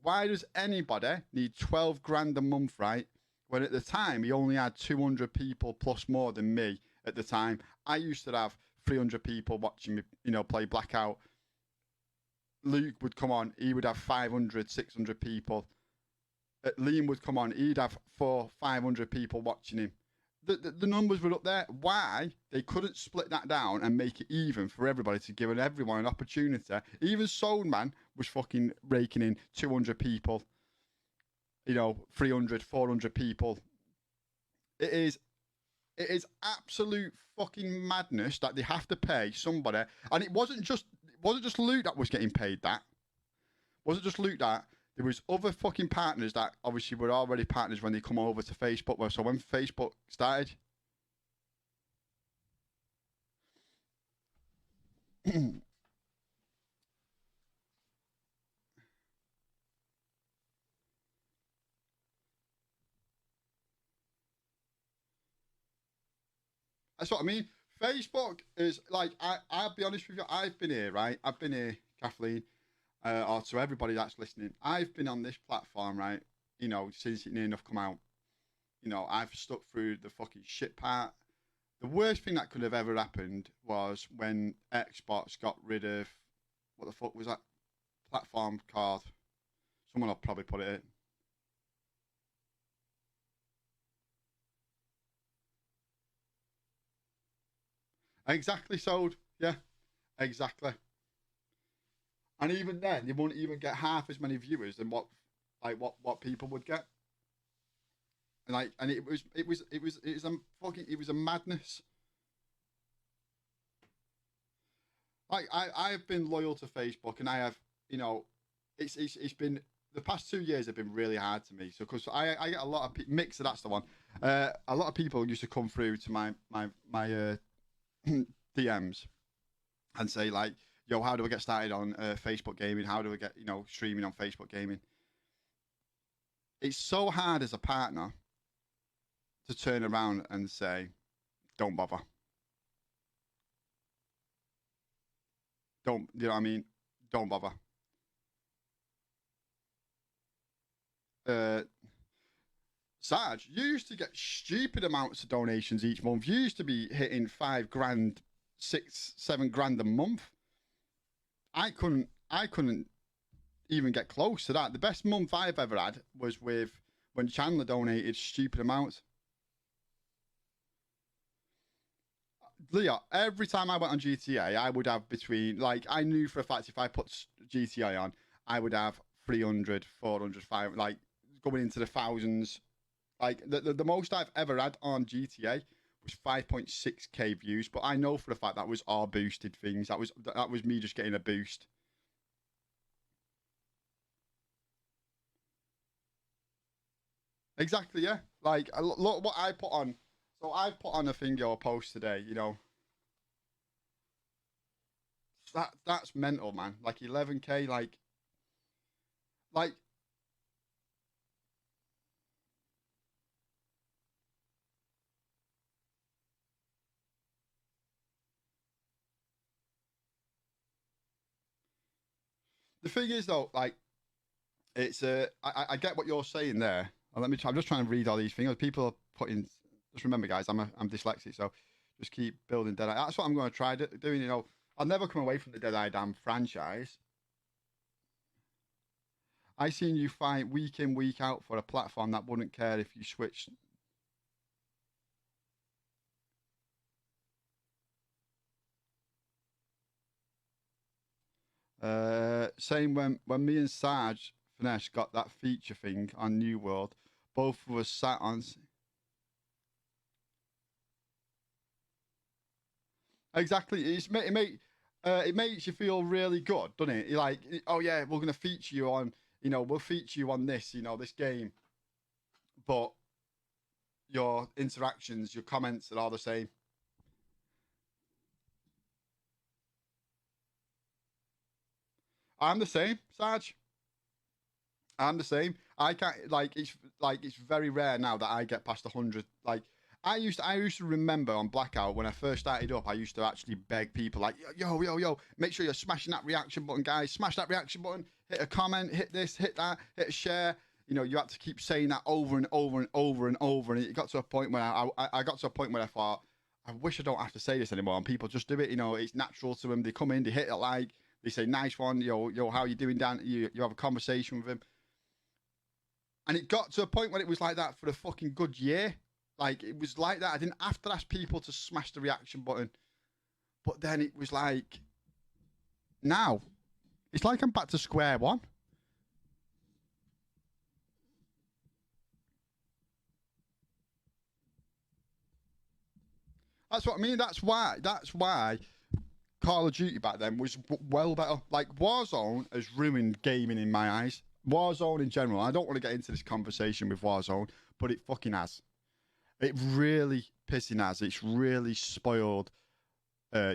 Why does anybody need 12 grand a month, right? When at the time he only had 200 people plus more than me at the time. I used to have 300 people watching me, you know, play Blackout. Luke would come on, he would have 500, 600 people. Liam would come on, he'd have 400-500 people watching him. The numbers were up there. Why they couldn't split that down and make it even for everybody, to give everyone an opportunity? Even Soulman was fucking raking in 200 people, you know, 300, 400 people. It is absolute fucking madness that they have to pay somebody. And it wasn't just Luke that was getting paid that. Wasn't just Luke that. There was other fucking partners that obviously were already partners when they come over to Facebook. So when Facebook started, that's what I mean. Facebook is like, I'll be honest with you, I've been here, right? I've been here, Kathleen, or to everybody that's listening. I've been on this platform, right? You know, since it near enough come out. You know, I've stuck through the fucking shit part. The worst thing that could have ever happened was when Xbox got rid of, what the fuck was that platform called? Someone will probably put it in. Exactly sold. Yeah, exactly. And even then, you won't even get half as many viewers than what people would get. And it was a madness. Like I've been loyal to Facebook, and I have, it's been the past 2 years have been really hard to me. So because I get a lot of Mixer, that's the one. A lot of people used to come through to my DMs and say like, "Yo, how do I get started on Facebook gaming? How do I get streaming on Facebook gaming?" It's so hard as a partner to turn around and say, "Don't bother." Don't, you know what I mean? Don't bother. Sarge, you used to get stupid amounts of donations each month. You used to be hitting $5,000, 6-7 grand a month. I couldn't even get close to that. The best month I've ever had was when Chandler donated stupid amounts. Leo, every time I went on GTA, I would have between, like, I knew for a fact if I put GTA on, I would have 300, 400, 500, like, going into the thousands. Like, the most I've ever had on GTA was 5.6k views, but I know for a fact that was all boosted things. That was me just getting a boost. Exactly, yeah. Like, look what I put on. So I've put on a thing or a post today, That's mental, man. Like 11k, like the thing is though, like it's I get what you're saying there. And I'm just trying to read all these things. People are putting. Just remember, guys, I'm dyslexic, so just keep building Dead Eye. That's what I'm going to try doing. I'll never come away from the Dead Eye Damn franchise. I seen you fight week in, week out for a platform that wouldn't care if you switched. Same when me and Sarge Finesse got that feature thing on New World, both of us sat on. Exactly, it makes you feel really good, doesn't it? You're like, oh yeah, we're gonna feature you on, we'll feature you on this, this game, but your interactions, your comments are all the same. I'm the same, Sarge. I'm the same. I can't it's very rare now that I get past 100. Like I used to remember on Blackout when I first started up, I used to actually beg people like, yo, make sure you're smashing that reaction button, guys. Smash that reaction button. Hit a comment. Hit this. Hit that. Hit a share. You had to keep saying that over and over and over and over, and it got to a point where I got to a point where I thought, I wish I don't have to say this anymore, and people just do it. It's natural to them. They come in, they hit a like, they say nice one, yo, how you doing, Dan? You have a conversation with them. And it got to a point when it was like that for a fucking good year. Like, it was like that. I didn't have to ask people to smash the reaction button. But then it was like, now, it's like I'm back to square one. That's what I mean. That's why Call of Duty back then was well better. Like, Warzone has ruined gaming in my eyes. Warzone in general. I don't want to get into this conversation with Warzone, but it fucking has. It really pissing has. It's really spoiled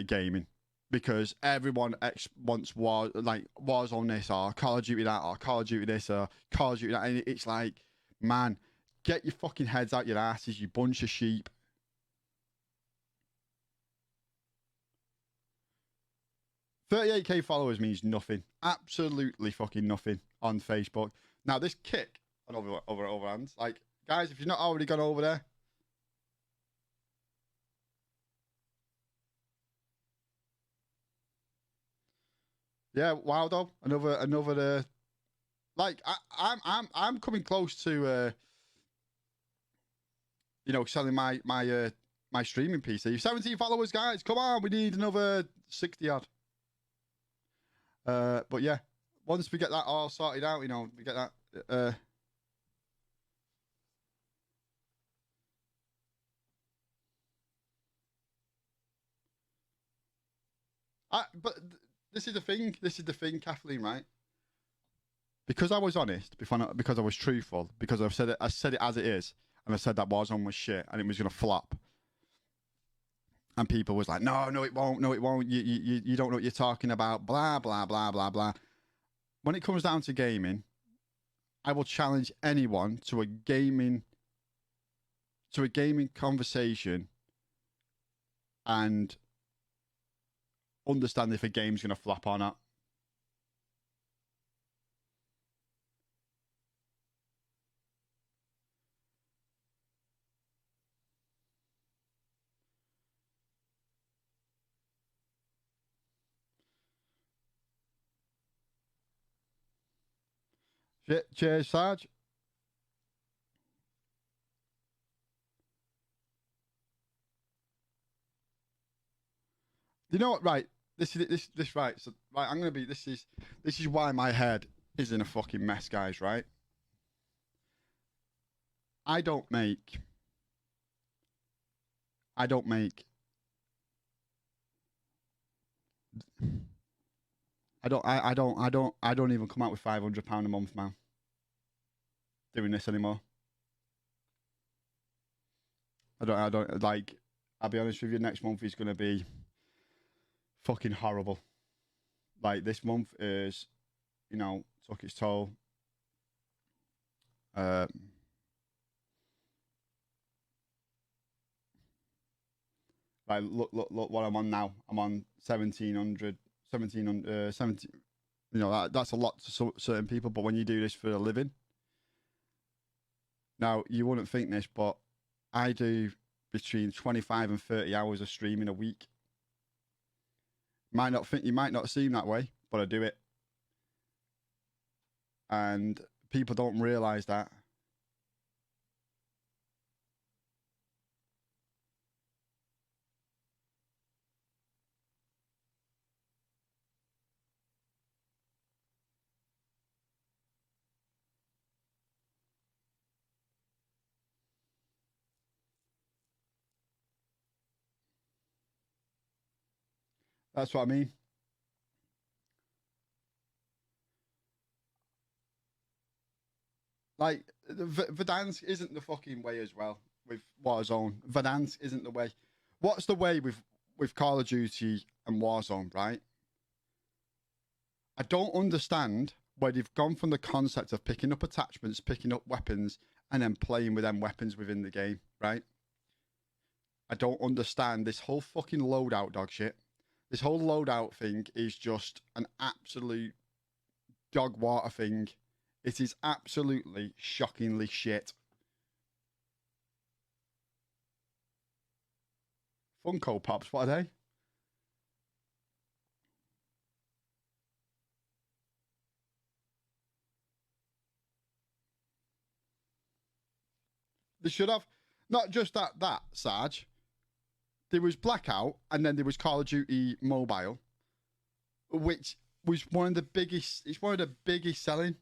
gaming because everyone wants Warzone this or Call of Duty that or Call of Duty this or Call of Duty that. And it's like, man, get your fucking heads out your asses, you bunch of sheep. $38K followers means nothing. Absolutely fucking nothing on Facebook. Now, this kick on overhands, like, guys, if you've not already gone over there, yeah, wow, though, another. Like, I'm coming close to, selling my my streaming PC. 17 followers, guys. Come on, we need another 60 odd. But yeah, once we get that all sorted out, you know, we get that. But this is the thing. This is the thing, Kathleen, right? Because I was honest, because I was truthful, because I said it as it is, and I said that Warzone was shit and it was gonna flop. And people was like, no, it won't, no, it won't. You don't know what you're talking about. Blah blah blah blah blah. When it comes down to gaming, I will challenge anyone to a gaming conversation and understand if a game's gonna flop or not. Cheers, Sarge. You know what? Right, this right. So right, I'm gonna be. This is why my head is in a fucking mess, guys. Right. I don't make. I don't even come out with £500 a month, man. Doing this anymore. I don't like. I'll be honest with you. Next month is gonna be fucking horrible. Like this month is, you know, took its toll. Like look what I'm on now. I'm on 1700. You know, that's a lot to certain people, but when you do this for a living, now you wouldn't think this, but I do between 25 and 30 hours of streaming a week. You might not seem that way, but I do it, and people don't realize that. That's what I mean. Like, Verdansk isn't the fucking way as well with Warzone. Verdansk isn't the way. What's the way with Call of Duty and Warzone, right? I don't understand where they've gone from the concept of picking up attachments, picking up weapons, and then playing with them weapons within the game, right? I don't understand this whole fucking loadout dog shit. This whole loadout thing is just an absolute dog water thing. It is absolutely shockingly shit. Funko Pops, what are they? They should have. Not just that, Sarge. There was Blackout, and then there was Call of Duty Mobile, which was one of the biggest. It's one of the biggest selling.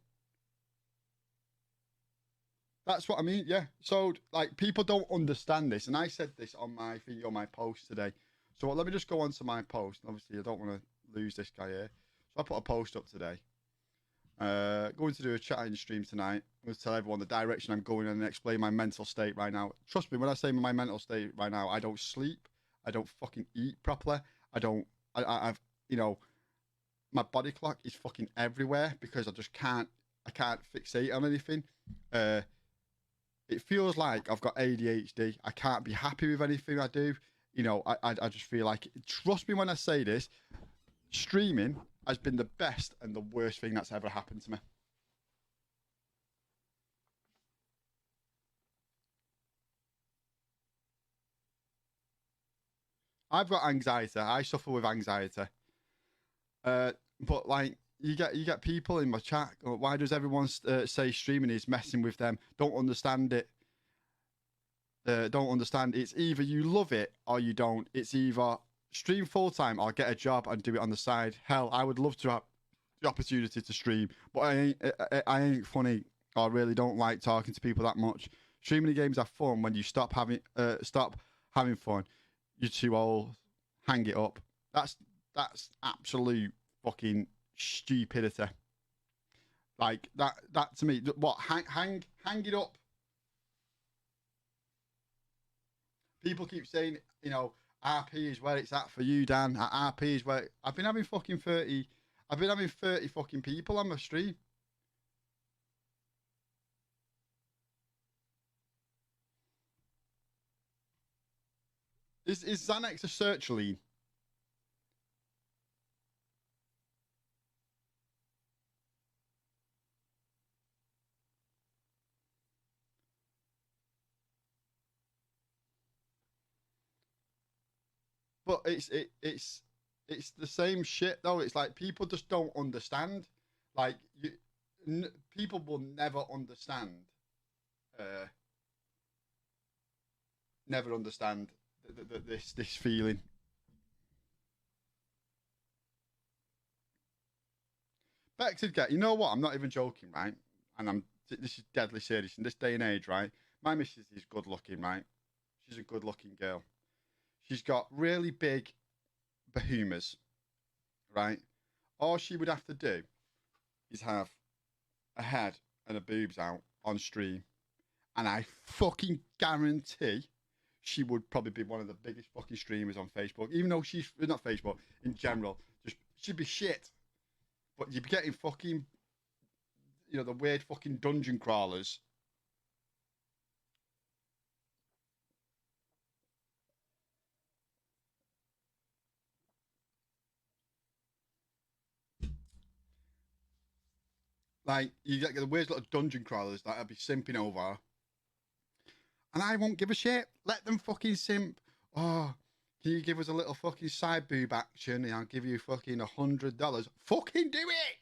That's what I mean, yeah. So, like, people don't understand this, and I said this on my video, my post today. So, let me just go on to my post. Obviously, I don't want to lose this guy here. So, I put a post up today. Going to do a chatting stream tonight. I'm going to tell everyone the direction I'm going and explain my mental state right now. Trust me, when I say my mental state right now, I don't sleep. I don't fucking eat properly. I've, you know, my body clock is fucking everywhere because I can't fixate on anything. It feels like I've got ADHD. I can't be happy with anything I do. You know, I just feel like, trust me when I say this, streaming has been the best and the worst thing that's ever happened to me. I've got anxiety. I suffer with anxiety. But like, you get people in my chat. Why does everyone say streaming is messing with them? Don't understand it. don't understand. It's either you love it or you don't. It's either stream full time or get a job and do it on the side. Hell, I would love to have the opportunity to stream, but I ain't funny. I really don't like talking to people that much. Streaming the games are fun when you stop having fun. You're too old. Hang it up. That's absolute fucking stupidity. Like that to me. What hang it up? People keep saying, you know, RP is where it's at for you, Dan. RP is where I've been having fucking 30. I've been having 30 fucking people on my stream. Is Xanax a search lead? But it's the same shit though. It's like people just don't understand. Like people will never understand. Never understand this feeling. Bex did get. You know what? I'm not even joking, right? And this is deadly serious in this day and age, right? My missus is good looking, right? She's a good looking girl. She's got really big behemoths, right? All she would have to do is have a head and a boobs out on stream, and I fucking guarantee she would probably be one of the biggest fucking streamers on Facebook. Even though she's not Facebook in general, just she'd be shit. But you'd be getting fucking, you know, the weird fucking dungeon crawlers. Like, you get the weird little dungeon crawlers that I'd be simping over. And I won't give a shit. Let them fucking simp. Oh, can you give us a little fucking side boob action and I'll give you fucking $100? Fucking do it!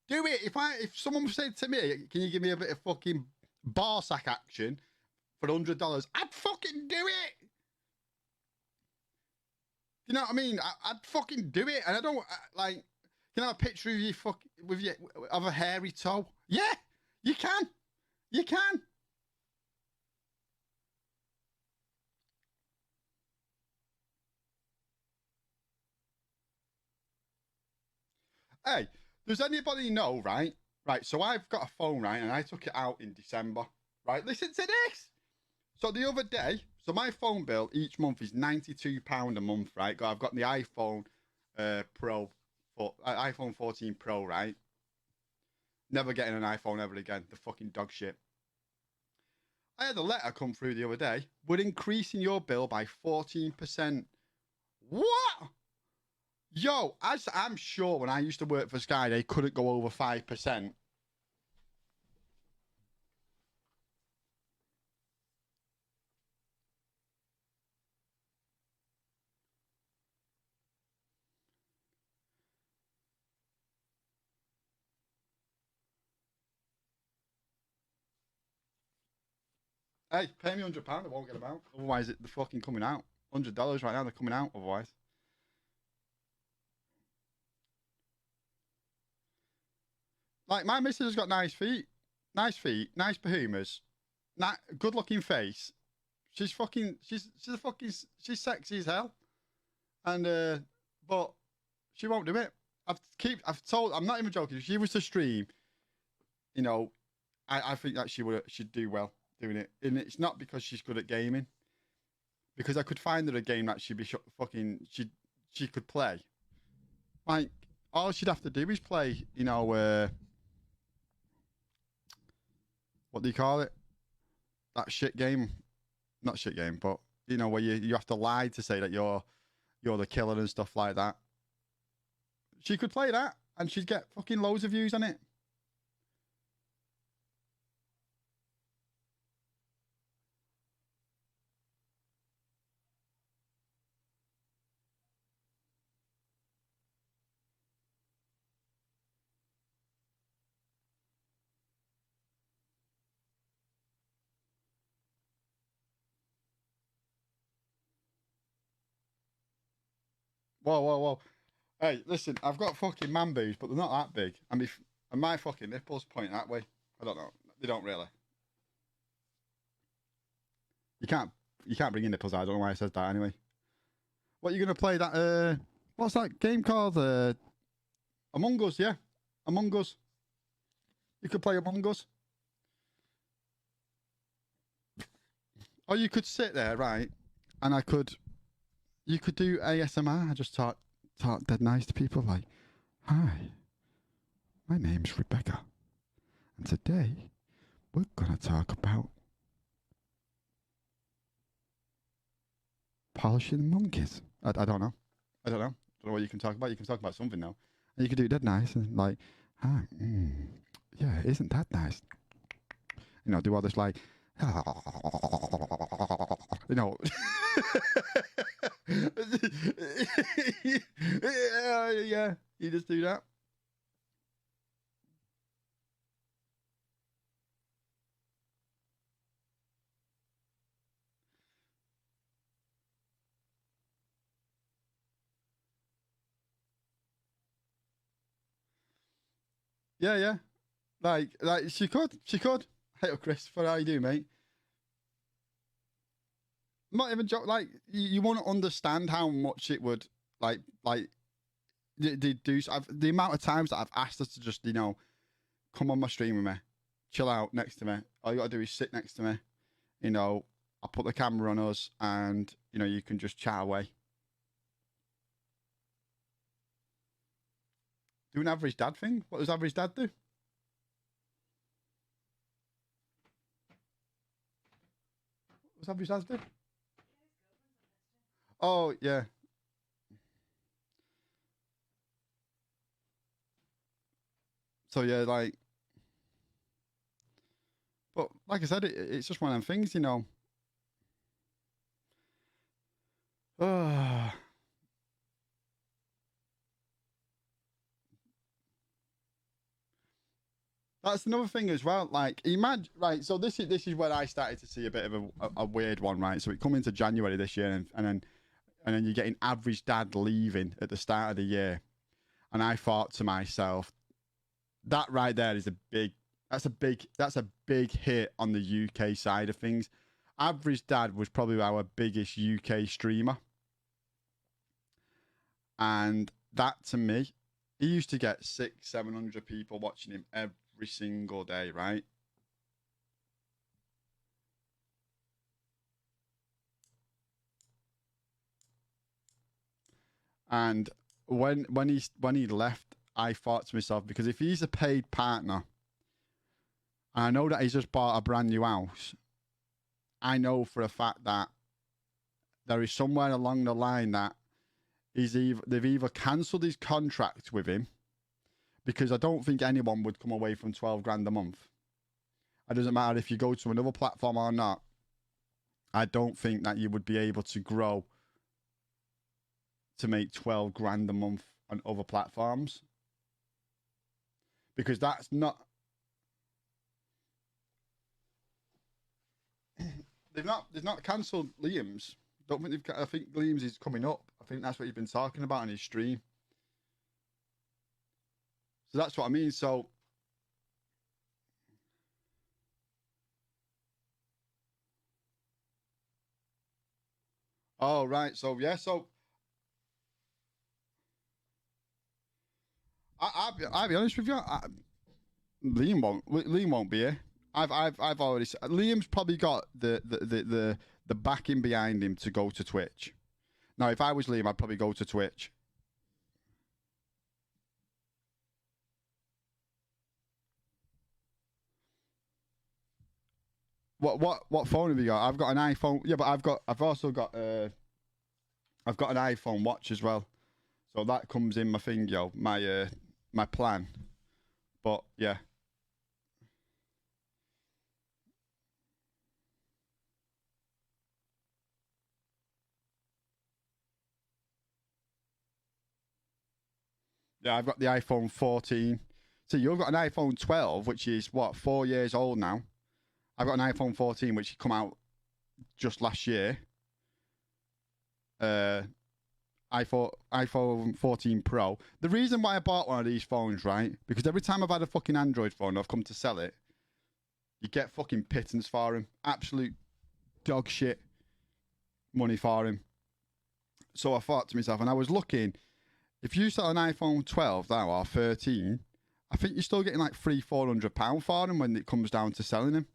Do it! If someone said to me, can you give me a bit of fucking bar sack action for $100? I'd fucking do it! You know what I mean? I'd fucking do it. And I don't, like... Can I have a picture of you of a hairy toe? Yeah, you can. You can. Hey, does anybody know, right? Right, so I've got a phone, right, and I took it out in December. Right, listen to this. So the other day, so my phone bill each month is £92 a month, right? I've got the iPhone Pro. iPhone 14 Pro, right? Never getting an iPhone ever again. The fucking dog shit. I had a letter come through the other day. We're increasing your bill by 14%. What? Yo, I'm sure when I used to work for Sky, they couldn't go over 5%. Hey, pay me £100, I won't get them out. Otherwise, they're fucking coming out. $100 right now, they're coming out otherwise. Like, my missus has got nice feet. Nice feet, nice behemoths. Good looking face. She's sexy as hell. And, but she won't do it. I'm not even joking. If she was to stream, you know, I think that she'd do well doing it. And it's not because she's good at gaming. Because I could find her a game that she'd be she could play. Like, all she'd have to do is play, you know, what do you call it? That shit game. Not shit game, but, you know, where you have to lie to say that you're the killer and stuff like that. She could play that, and she'd get fucking loads of views on it. Whoa, whoa, whoa. Hey, listen, I've got fucking man boobs, but they're not that big. And my fucking nipples point that way. I don't know. They don't really. You can't bring your nipples out. I don't know why I said that anyway. What are you gonna play? That what's that game called? Among Us, yeah. Among Us. You could play Among Us. Or you could sit there, right? And you could do ASMR. I just talk dead nice to people like, hi, my name's Rebecca. And today, we're going to talk about polishing monkeys. I don't know. I don't know what you can talk about. You can talk about something now. And you could do it dead nice and like, hi, yeah, isn't that nice? You know, do all this like, you know. Yeah, you just do that. Yeah. Like she could. Hey, Christopher, how you doing, mate? Not even joke. Like you want to understand how much it would like they do. The amount of times that I've asked her to just come on my stream with me, chill out next to me. All you gotta do is sit next to me. I'll put the camera on us, and you can just chat away. Do an average dad thing. What does average dad do? What's average dad do? Oh, yeah. So, yeah, but like I said, it's just one of them things, That's another thing as well. Like, imagine, right? So this is where I started to see a bit of a weird one, right? So it come into January this year, and then you're getting average dad leaving at the start of the year, and I thought to myself, that right there is that's a big hit on the UK side of things. Average dad was probably our biggest UK streamer, and that to me, he used to get 600-700 people watching him every single day, right? And when he left, I thought to myself, because if he's a paid partner, and I know that he's just bought a brand new house, I know for a fact that there is somewhere along the line that they've either cancelled his contract with him, because I don't think anyone would come away from 12 grand a month. It doesn't matter if you go to another platform or not. I don't think that you would be able to grow to make 12 grand a month on other platforms, because that's not. They've not cancelled Liam's. Don't think they've. I think Liam's is coming up. I think that's what he's been talking about on his stream. So that's what I mean. So oh right. So yeah. So I'll be honest with you. Liam won't be here. I've already said, Liam's probably got the backing behind him to go to Twitch. Now, if I was Liam, I'd probably go to Twitch. What phone have you got? I've got an iPhone. Yeah, but I've also got an iPhone watch as well. So that comes in my thing, my plan. But yeah. Yeah, I've got the iPhone 14. So you've got an iPhone 12, which is what, 4 years old now. I've got an iPhone 14, which come out just last year. I iPhone 14 Pro. The reason why I bought one of these phones, right? Because every time I've had a fucking Android phone, I've come to sell it. You get fucking pittance for him. Absolute dog shit money for him. So I thought to myself, and I was looking, if you sell an iPhone 12 now or 13, I think you're still getting like £300-400 for them when it comes down to selling them.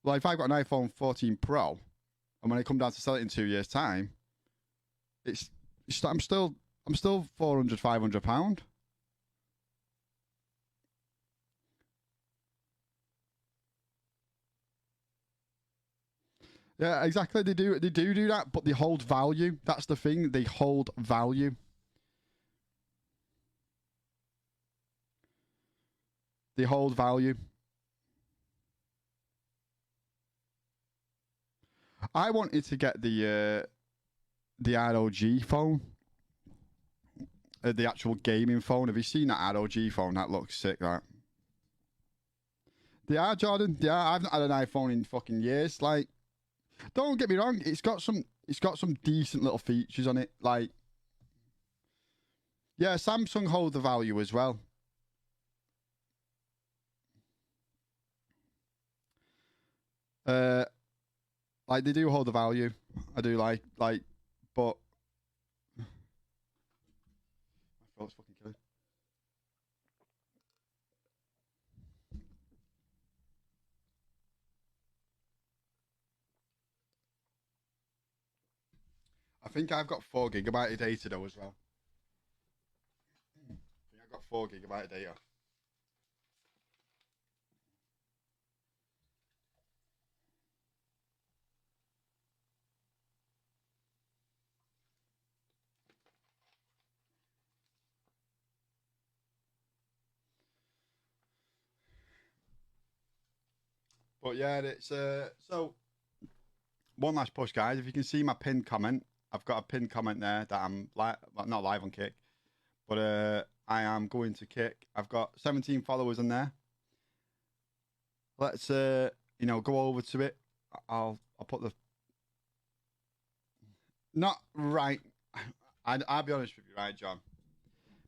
Like if I've got an iPhone 14 Pro, and when it comes down to sell it in 2 years' time, I'm still £400-500. Yeah, exactly. They do that, but they hold value. That's the thing. They hold value. They hold value. I wanted to get the ROG phone, the actual gaming phone. Have you seen that ROG phone? That looks sick. That. They are, Jordan. They are. I've not had an iPhone in fucking years. Like, don't get me wrong. It's got some decent little features on it. Like, yeah, Samsung hold the value as well. Like they do hold the value. I do like, but my throat's fucking killing. I think I've got 4 GB of data though as well. I think I've got 4 GB of data. But yeah, it's so one last push, guys. If you can see my pinned comment, I've got a pinned comment there that I'm not live on Kick, but I am going to Kick. I've got 17 followers on there. Let's go over to it. I'll put the not right. I'll be honest with you, right, John.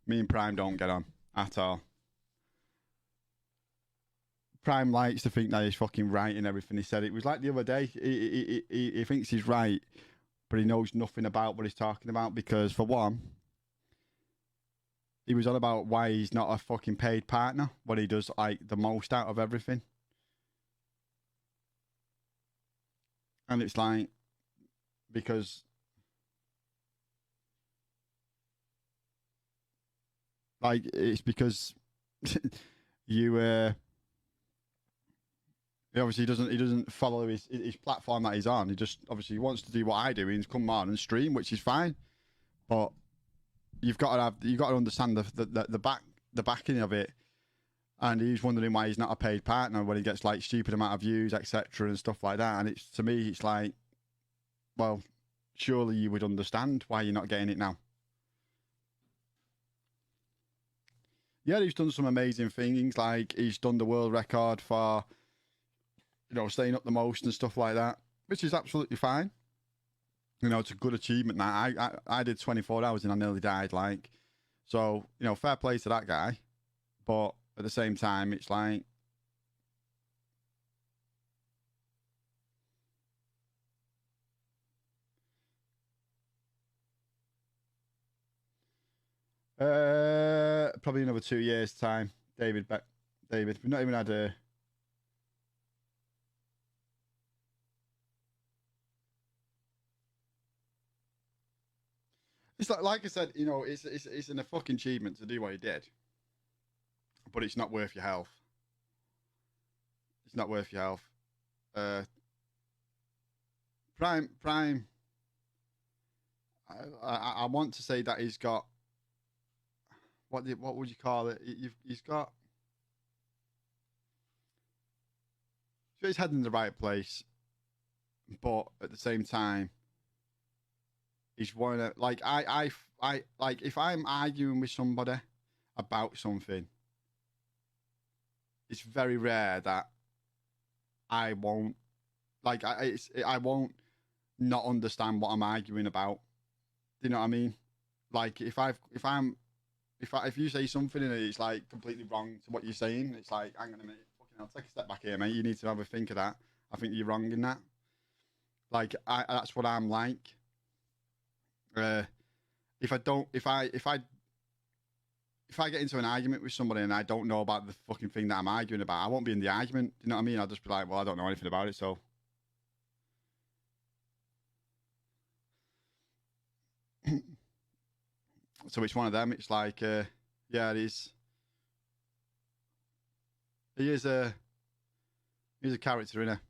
Me and Prime don't get on at all. Prime likes to think that he's fucking right in everything he said. It was like the other day. He thinks he's right, but he knows nothing about what he's talking about because, for one, he was on about why he's not a fucking paid partner when he does like the most out of everything. And it's like, because it's because you he obviously doesn't follow his platform that he's on. He just obviously wants to do what I do and come on and stream, which is fine. But you've got to understand the backing of it. And he's wondering why he's not a paid partner when he gets like stupid amount of views, etc. and stuff like that. And it's, to me, it's like, well, surely you would understand why you're not getting it now. Yeah, he's done some amazing things. Like he's done the world record for, staying up the most and stuff like that, which is absolutely fine. It's a good achievement. Now I did 24 hours and I nearly died. Like, so fair play to that guy, but at the same time, it's like, probably another 2 years' time, David. We've not even had a. It's like I said, it's a fucking achievement to do what he did, but it's not worth your health. It's not worth your health. Prime. I want to say that he's got what would you call it? He's got. So he's heading in the right place, but at the same time, he's one of like I like if I'm arguing with somebody about something, it's very rare that I won't I won't not understand what I'm arguing about. you know what I mean? Like if you say something and it's like completely wrong to what you're saying, it's like, hang on a minute, fucking hell, take a step back here, mate. You need to have a think of that. I think you're wrong in that. Like that's what I'm like. If I get into an argument with somebody and I don't know about the fucking thing that I'm arguing about, I won't be in the argument. You know what I mean? I'll just be like, well, I don't know anything about it, so. So it's one of them. It's like, yeah, it is. He is a character, innit?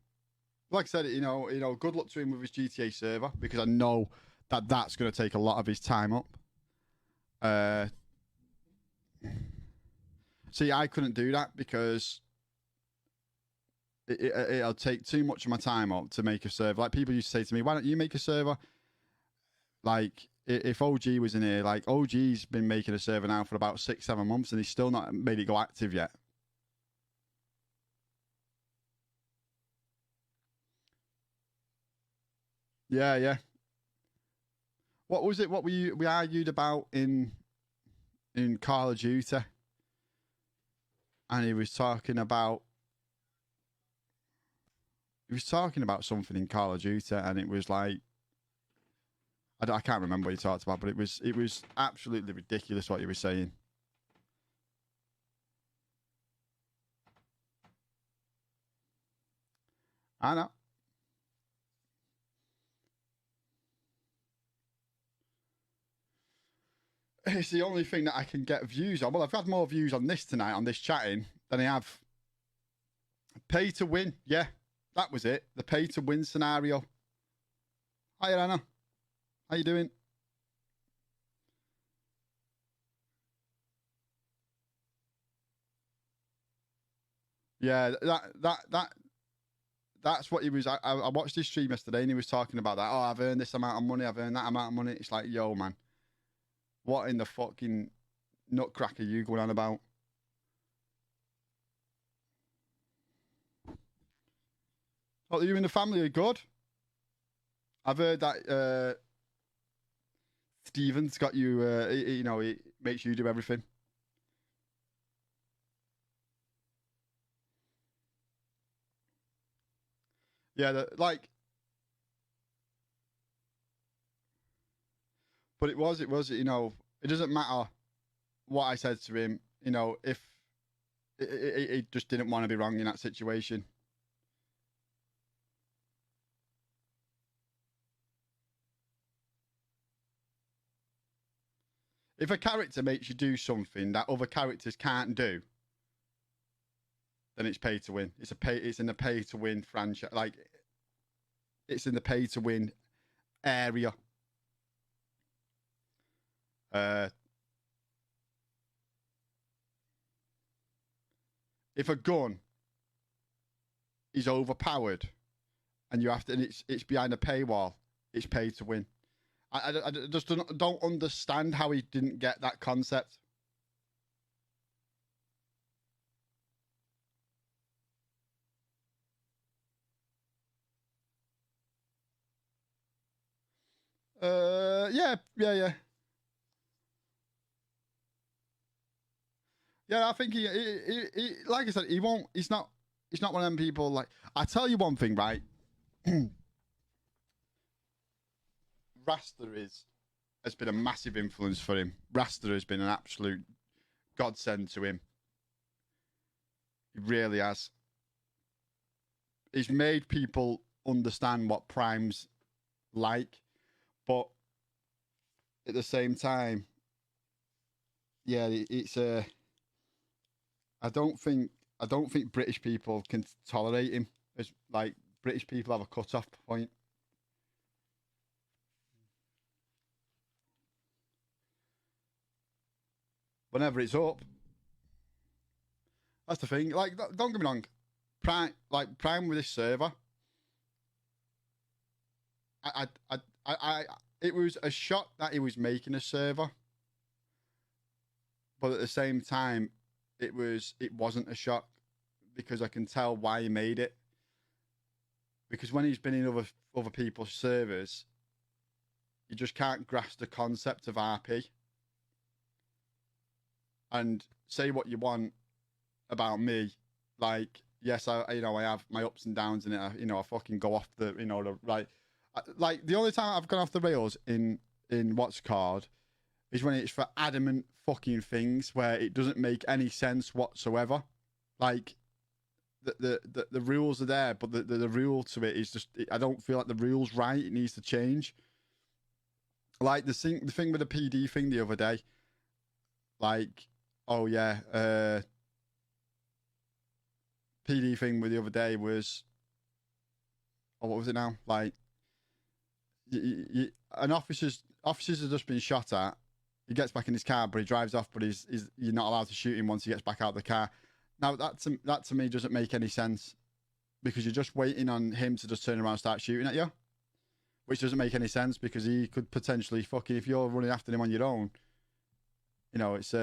Like I said, you know, good luck to him with his GTA server because I know that that's going to take a lot of his time up. See, I couldn't do that because it'll take too much of my time up to make a server. Like people used to say to me, "Why don't you make a server?" Like if OG was in here, like OG's been making a server now for about 6-7 months and he's still not made it go active yet. Yeah. What was it? What we argued about in Call of Duty? And he was talking about something in Call of Duty, and it was like I can't remember what he talked about, but it was absolutely ridiculous what he was saying. I know. It's the only thing that I can get views on. Well, I've had more views on this tonight, on this chatting, than I have pay to win. Yeah, that was it. The pay to win scenario. Hi, Anna. How you doing? Yeah, that's what he was. I watched his stream yesterday, and he was talking about that. Oh, I've earned this amount of money. I've earned that amount of money. It's like, yo, man. What in the fucking nutcracker are you going on about? Oh, you and the family are good. I've heard that Steven's got you. You know, he makes you do everything. Yeah, like. But it was, you know, it doesn't matter what I said to him, you know, if he just didn't want to be wrong in that situation. If a character makes you do something that other characters can't do, then it's pay to win. It's in the pay to win franchise. Like, it's in the pay to win area. If a gun is overpowered and you have to, and it's behind a paywall, it's pay to win. I just don't understand how he didn't get that concept. Yeah. Yeah, I think he like I said, he won't. He's not one of them people. Like, I tell you one thing, right? Rasta has been a massive influence for him. Rasta has been an absolute godsend to him. He really has. He's made people understand what Prime's like, but at the same time, yeah, it's a. I don't think British people can tolerate him. As like British people have a cut-off point. Whenever it's up, that's the thing. Like, don't get me wrong, Prime with this server. It was a shock that he was making a server, but at the same time, it wasn't a shock because I can tell why he made it. Because when he's been in other people's servers, you just can't grasp the concept of RP. And say what you want about me, like yes, I have my ups and downs in it. I fucking go off the the right. Like the only time I've gone off the rails in what's called is when it's for adamant fucking things where it doesn't make any sense whatsoever. Like the rules are there, but the rule to it is just I don't feel like the rule's right. It needs to change. Like the thing with the PD thing the other day, like oh yeah, PD thing with the other day was, oh what was it now? Like an officer's have just been shot at. He gets back in his car, but he drives off. But you're not allowed to shoot him once he gets back out of the car. Now that to me doesn't make any sense because you're just waiting on him to just turn around and start shooting at you, which doesn't make any sense because he could potentially fucking if you're running after him on your own. It's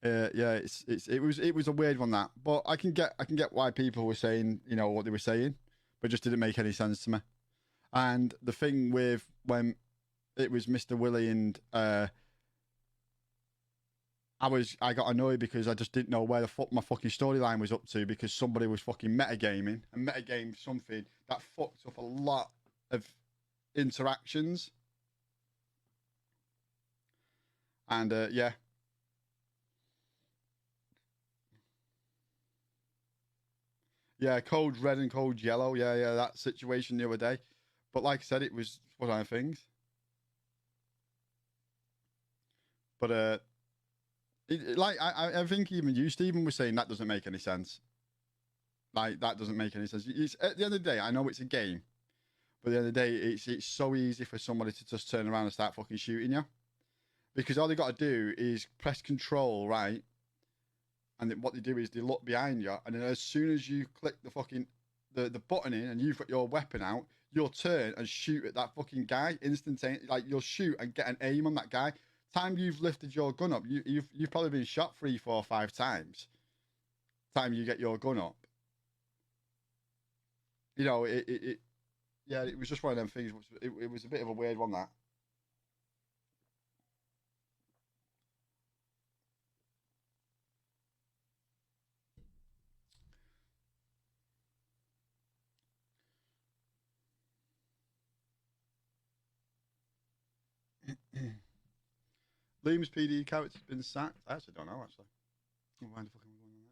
yeah, it was a weird one that, but I can get why people were saying what they were saying, but it just didn't make any sense to me. And the thing with when it was Mr. Willie and I got annoyed because I just didn't know where the fuck my fucking storyline was up to because somebody was fucking metagaming and metagamed something that fucked up a lot of interactions. And yeah. Yeah, code red and code yellow. Yeah, that situation the other day. But like I said, it was one of things. But I think even you, Stephen, was saying that doesn't make any sense. Like that doesn't make any sense. At the end of the day, I know it's a game, but at the end of the day, it's so easy for somebody to just turn around and start fucking shooting you, because all they got to do is press control, right? And then what they do is they look behind you, and then as soon as you click the fucking the button in and you've got your weapon out, you'll turn and shoot at that fucking guy instantaneously. Like you'll shoot and get an aim on that guy. Time you've lifted your gun up, you've probably been shot 3, 4, 5 times. Time you get your gun up, yeah, it was just one of them things. It was a bit of a weird one that. Liam's PD character's been sacked. I actually don't know, actually. Why the fuck am I going on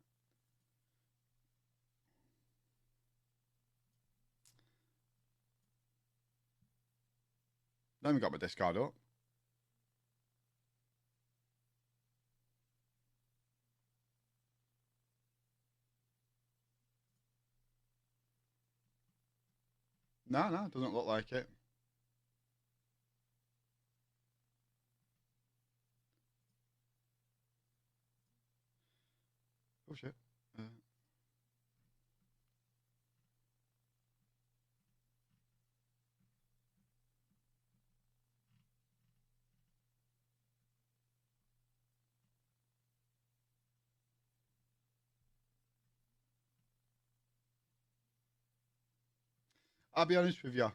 that? I haven't got my Discord up. No, it doesn't look like it. Oh shit. I'll be honest with you.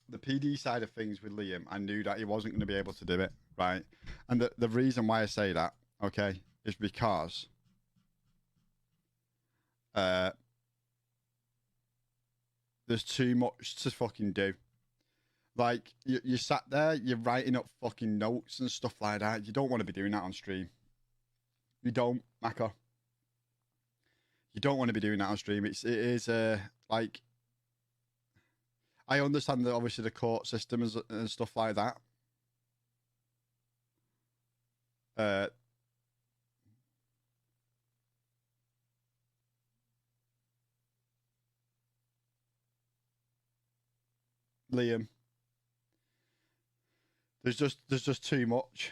The PD side of things with Liam, I knew that he wasn't going to be able to do it, right? And the reason why I say that, okay, is because there's too much to fucking do. Like, you sat there, you're writing up fucking notes and stuff like that. You don't want to be doing that on stream. You don't, Maka. You don't want to be doing that on stream. It is like, I understand that obviously the court system and stuff like that. Liam, there's just too much.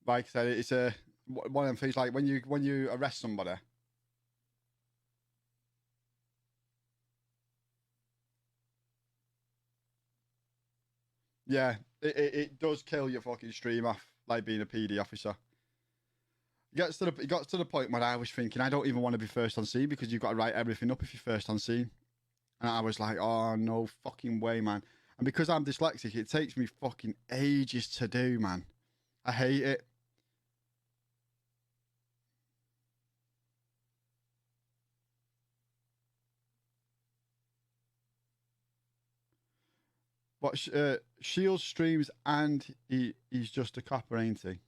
Like I said, it's one of them things. Like when you arrest somebody, Yeah, it does kill your fucking stream off, like being a PD officer. It got to the point where I was thinking, I don't even want to be first on scene because you've got to write everything up if you're first on scene. And I was like, oh, no fucking way, man. And because I'm dyslexic, it takes me fucking ages to do, man. I hate it. But Shield streams and he's just a copper, ain't he?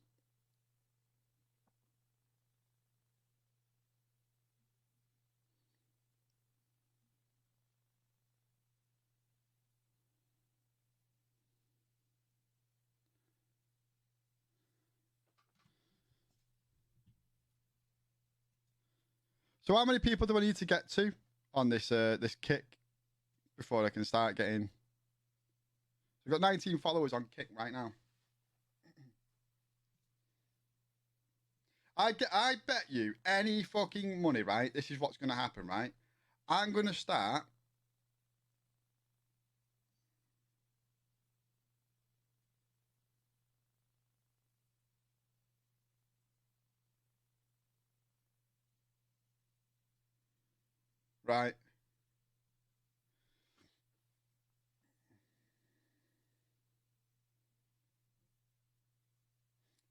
So how many people do I need to get to on this this kick before I can start getting? We've got 19 followers on Kick right now. I bet you any fucking money, right? This is what's going to happen, right? I'm going to start. Right.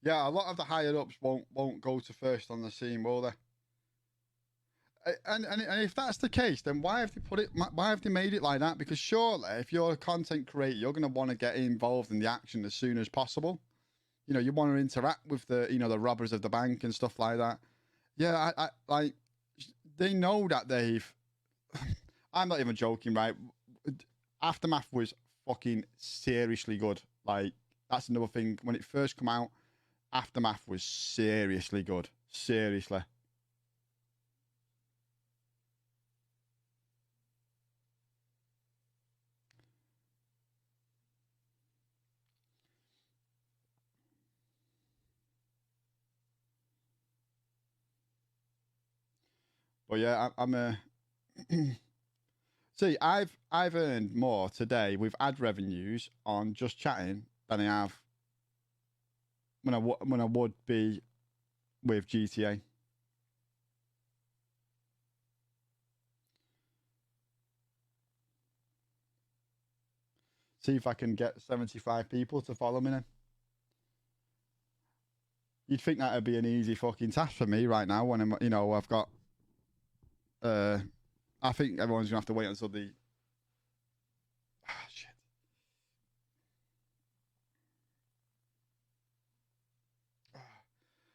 Yeah, a lot of the higher ups won't go to first on the scene, will they? And if that's the case, then why have they put it? Why have they made it like that? Because surely, if you're a content creator, you're going to want to get involved in the action as soon as possible. You know, you want to interact with the the robbers of the bank and stuff like that. Yeah, I like they know that they've. I'm not even joking, right? Aftermath was fucking seriously good. Like that's another thing. When it first came out, Aftermath was seriously good. Seriously. But yeah, I'm a. See, I've earned more today with ad revenues on just chatting than I have when I would be with GTA. See if I can get 75 people to follow me then. You'd think that'd be an easy fucking task for me right now when I've got I think everyone's gonna have to wait until the shit.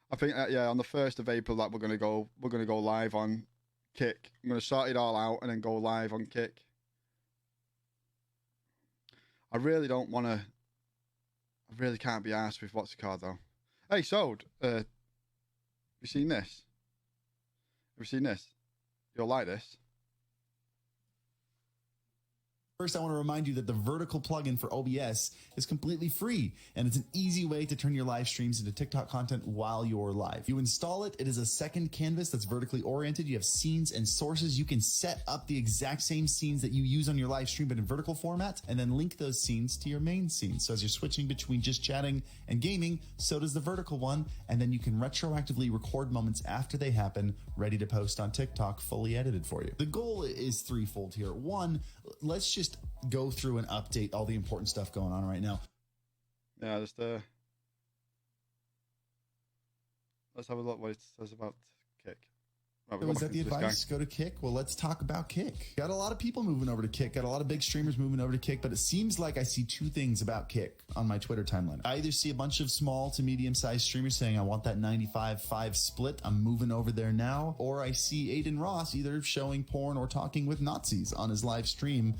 I think yeah, on the 1st of April that we're gonna go live on Kick. I'm gonna sort it all out and then go live on Kick. I really don't want to. I really can't be arsed with what's it called though. Hey, Sold, have you seen this? Have you seen this? You'll like this.
First, I want to remind you that the Vertical plugin for OBS is completely free, and it's an easy way to turn your live streams into TikTok content while you're live. You install it, it is a second canvas that's vertically oriented. You have scenes and sources. You can set up the exact same scenes that you use on your live stream, but in vertical format, and then link those scenes to your main scene. So as you're switching between just chatting and gaming, so does the vertical one, and then you can retroactively record moments after they happen, ready to post on TikTok, fully edited for you. The goal is threefold here. One, let's just go through and update all the important stuff going on right now.
Yeah, just let's have a look what it says about Kick. Right,
Was that the advice? Go to Kick? Well, let's talk about Kick. Got a lot of people moving over to Kick. Got a lot of big streamers moving over to Kick, but it seems like I see two things about Kick on my Twitter timeline. I either see a bunch of small to medium-sized streamers saying, I want that 95-5 split, I'm moving over there now, or I see Aiden Ross either showing porn or talking with Nazis on his live stream,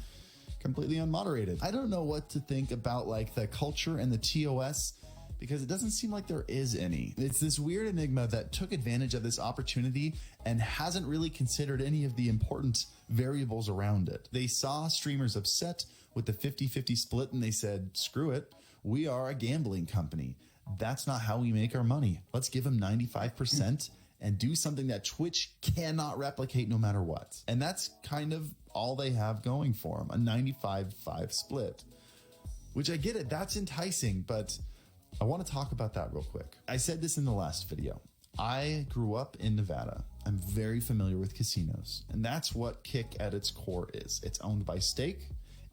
completely unmoderated. I don't know what to think about like the culture and the TOS because it doesn't seem like there is any. It's this weird enigma that took advantage of this opportunity and hasn't really considered any of the important variables around it. They saw streamers upset with the 50-50 split and they said, screw it, we are a gambling company. That's not how we make our money. Let's give them 95% and do something that Twitch cannot replicate no matter what. And that's kind of all they have going for them, a 95-5 split. Which I get it, that's enticing, but I want to talk about that real quick. I said this in the last video. I grew up in Nevada. I'm very familiar with casinos, and that's what Kick at its core is. It's owned by Stake.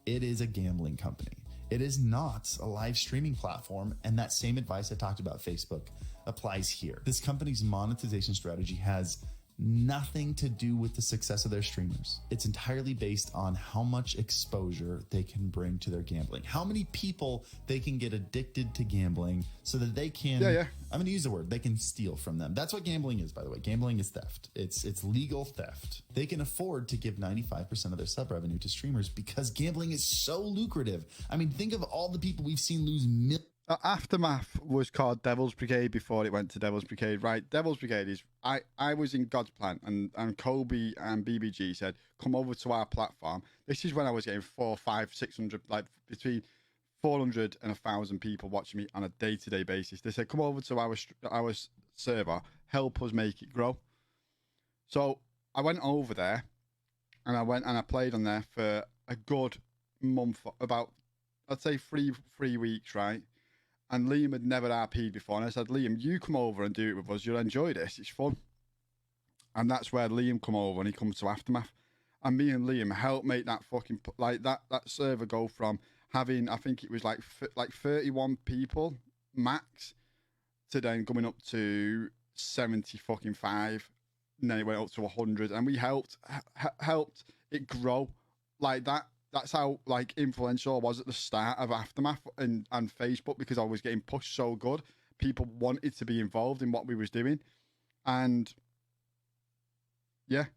It is a gambling company. It is not a live streaming platform, and that same advice I talked about Facebook applies here. This company's monetization strategy has nothing to do with the success of their streamers. It's entirely based on how much exposure they can bring to their gambling, how many people they can get addicted to gambling so that they can, I'm going to use the word, they can steal from them. That's what gambling is, by the way. Gambling is theft. It's legal theft. They can afford to give 95% of their sub revenue to streamers because gambling is so lucrative. I mean, think of all the people we've seen lose millions.
Aftermath was called Devil's Brigade before it went to Devil's Brigade, right? Devil's Brigade is, I was in God's Plan, and Kobe and BBG said, come over to our platform. This is when I was getting 400, 500, 600, like between 400 and 1,000 people watching me on a day-to-day basis. They said, come over to our server, help us make it grow. So I went over there, and I played on there for a good month, about, I'd say three weeks, right? And Liam had never RP'd before. And I said, Liam, you come over and do it with us. You'll enjoy this. It's fun. And that's where Liam come over and he comes to Aftermath. And me and Liam helped make that fucking, like, that server go from having, I think it was like 31 people max to then coming up to 70 fucking 5. And then it went up to 100. And we helped it grow like that. That's how like influential I was at the start of Aftermath and Facebook, because I was getting pushed so good. People wanted to be involved in what we was doing. And yeah.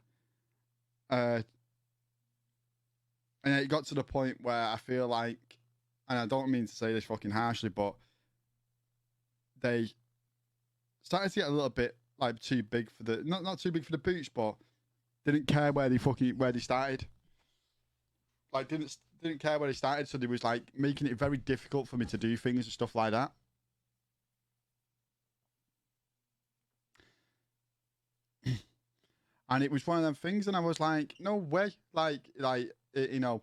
And it got to the point where I feel like, and I don't mean to say this fucking harshly, but they started to get a little bit like too big for the, not too big for the boots, but didn't care where they started. Like didn't care where they started, so they was like making it very difficult for me to do things and stuff like that. And it was one of them things, and I was like, no way, like you know.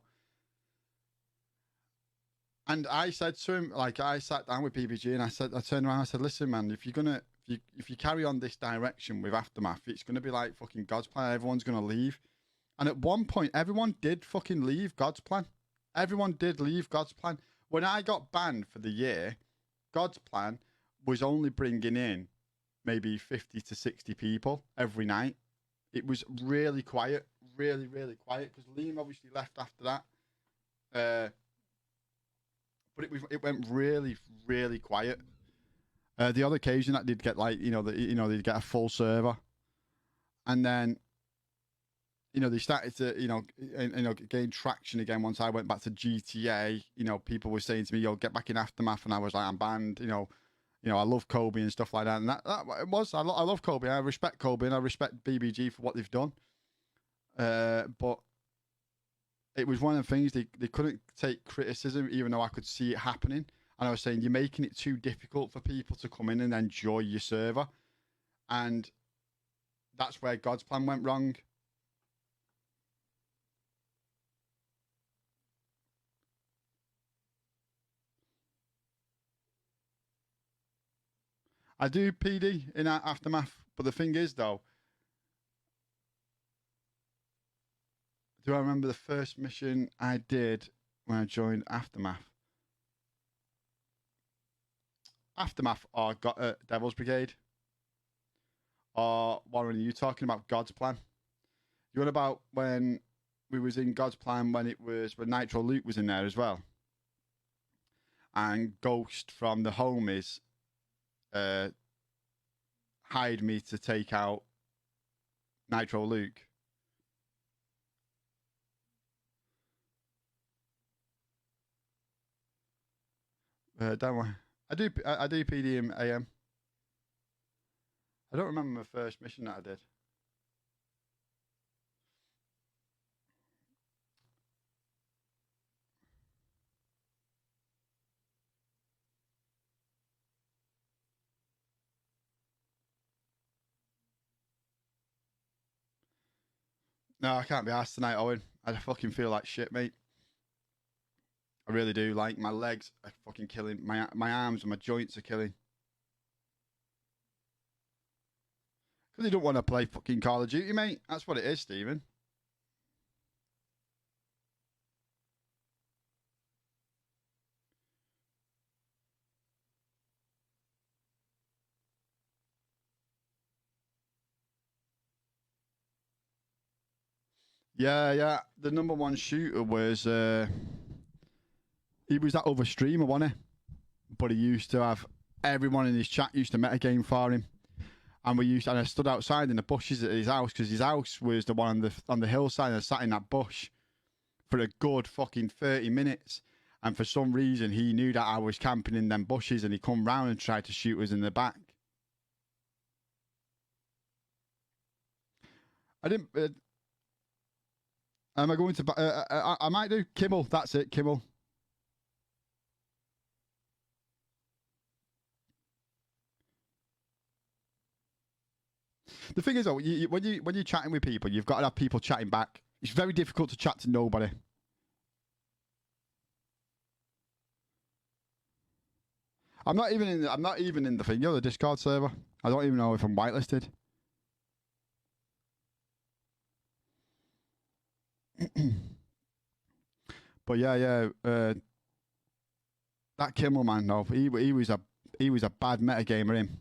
And I said to him, like, I sat down with PBG and I turned around, I said, listen, man, if you carry on this direction with Aftermath, it's gonna be like fucking God's Plan. Everyone's gonna leave. And at one point, everyone did fucking leave God's Plan. Everyone did leave God's Plan. When I got banned for the year, God's Plan was only bringing in maybe 50 to 60 people every night. It was really quiet, really, really quiet, because Liam obviously left after that. But it went really, really quiet. The other occasion that did get like, they'd get a full server. And then, they started to, gain traction again once I went back to GTA. People were saying to me, yo, get back in Aftermath. And I was like, I'm banned. I love Kobe and stuff like that. And that it was, I love Kobe. I respect Kobe and I respect BBG for what they've done. But it was one of the things, they couldn't take criticism, even though I could see it happening. And I was saying, you're making it too difficult for people to come in and enjoy your server. And that's where God's Plan went wrong. I do PD in Aftermath, but the thing is, though, do I remember the first mission I did when I joined Aftermath? Aftermath or Devil's Brigade? Or, Warren, are you talking about God's Plan? You want about when we was in God's Plan when Nitro Luke was in there as well? And Ghost from the Homies hired me to take out Nitro Luke. Don't worry. I do PD in AM. I don't remember my first mission that I did. No, I can't be asked tonight, Owen. I fucking feel like shit, mate. I really do. Like, my legs are fucking killing. My arms and my joints are killing. Because they don't want to play fucking Call of Duty, mate. That's what it is, Stephen. Yeah. The number one shooter was he was that other streamer, wasn't he? But he used to have everyone in his chat used to metagame for him, and I stood outside in the bushes at his house because his house was the one on the hillside, and I sat in that bush for a good fucking 30 minutes. And for some reason, he knew that I was camping in them bushes, and he come round and tried to shoot us in the back. I didn't. Am I going to? I might do Kimmel. That's it, Kimmel. The thing is, though, when you're chatting with people, you've got to have people chatting back. It's very difficult to chat to nobody. I'm not even in the thing. The Discord server. I don't even know if I'm whitelisted. But yeah. That Kimmel man, though, he was a bad metagamer. Him.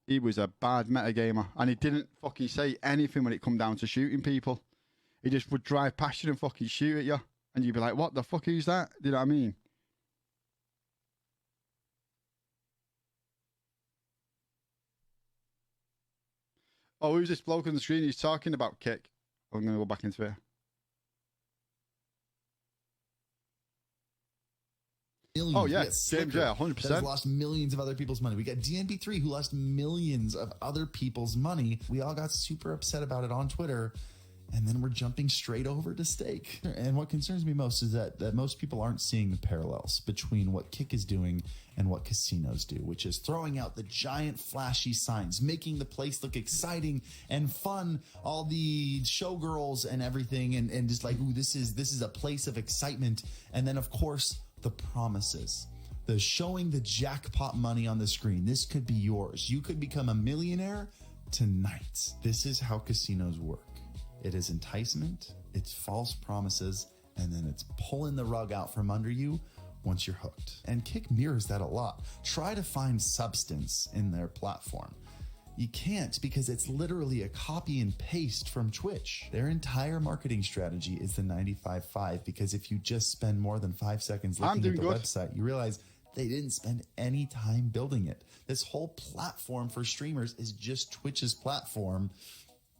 He was a bad metagamer, and he didn't fucking say anything when it come down to shooting people. He just would drive past you and fucking shoot at you, and you'd be like, "What the fuck is that?" Do you know what I mean? Oh, who's this bloke on the screen? He's talking about Kick. I'm gonna go back into it.
Millions.
Oh yeah,
James,
James, yeah, 100%.
Has lost millions of other people's money. We got DNB3 who lost millions of other people's money. We all got super upset about it on Twitter, and then we're jumping straight over to Stake. And what concerns me most is that most people aren't seeing the parallels between what Kick is doing and what casinos do, which is throwing out the giant flashy signs, making the place look exciting and fun, all the showgirls and everything, and just like, ooh, this is a place of excitement. And then of course the promises, the showing the jackpot money on the screen. This could be yours. You could become a millionaire tonight. This is how casinos work. It is enticement, it's false promises, and then it's pulling the rug out from under you once you're hooked. And Kick mirrors that a lot. Try to find substance in their platform. You can't, because it's literally a copy and paste from Twitch. Their entire marketing strategy is the 95.5, because if you just spend more than 5 seconds looking at the website, you realize they didn't spend any time building it. This whole platform for streamers is just Twitch's platform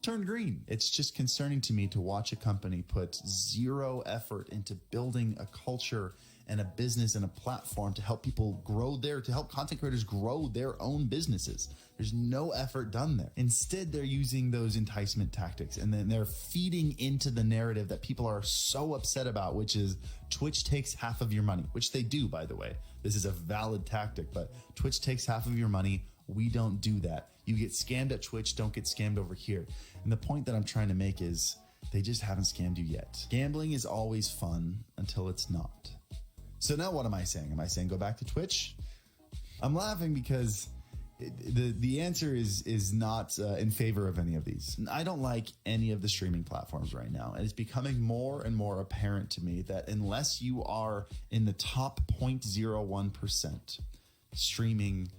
turned green. It's just concerning to me to watch a company put zero effort into building a culture and a business and a platform to help people grow to help content creators grow their own businesses. There's no effort done there. Instead, they're using those enticement tactics, and then they're feeding into the narrative that people are so upset about, which is Twitch takes half of your money, which they do, by the way. This is a valid tactic, but Twitch takes half of your money. We don't do that. You get scammed at Twitch, don't get scammed over here. And the point that I'm trying to make is they just haven't scammed you yet. Gambling is always fun until it's not. So now what am I saying? Am I saying go back to Twitch? I'm laughing because the answer is not in favor of any of these. I don't like any of the streaming platforms right now. And it's becoming more and more apparent to me that unless you are in the top 0.01%, streaming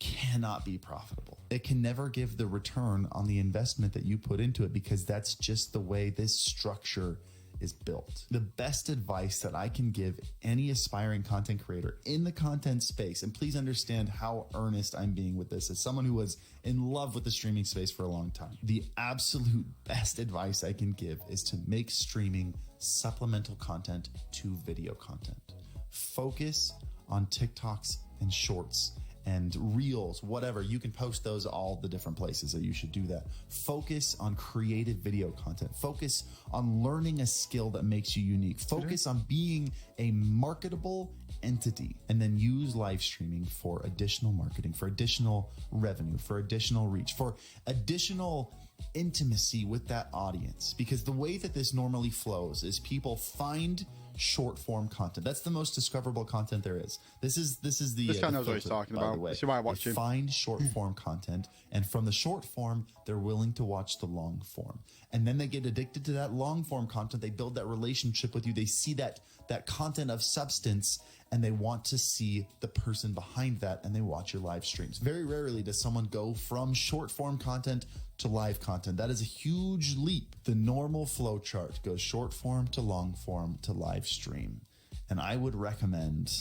cannot be profitable. It can never give the return on the investment that you put into it, because that's just the way this structure is built. The best advice that I can give any aspiring content creator in the content space, and please understand how earnest I'm being with this as someone who was in love with the streaming space for a long time. The absolute best advice I can give is to make streaming supplemental content to video content. Focus on TikToks and shorts and reels, whatever. You can post those all the different places that you should do that. Focus on creative video content. Focus on learning a skill that makes you unique. Focus on being a marketable entity, and then use live streaming for additional marketing, for additional revenue, for additional reach, for additional intimacy with that audience, because the way that this normally flows is people find short form content. That's the most discoverable content there is. This is the
This guy
the
knows what he's
filter,
talking
by the
about.
way.
This is why I
They
watch him.
find short form content, and from the short form, they're willing to watch the long form, and then they get addicted to that long form content. They build that relationship with you. They see that content of substance, and they want to see the person behind that, and they watch your live streams. Very rarely does someone go from short form content to live content. That is a huge leap. The normal flow chart goes short form to long form to live stream. And I would recommend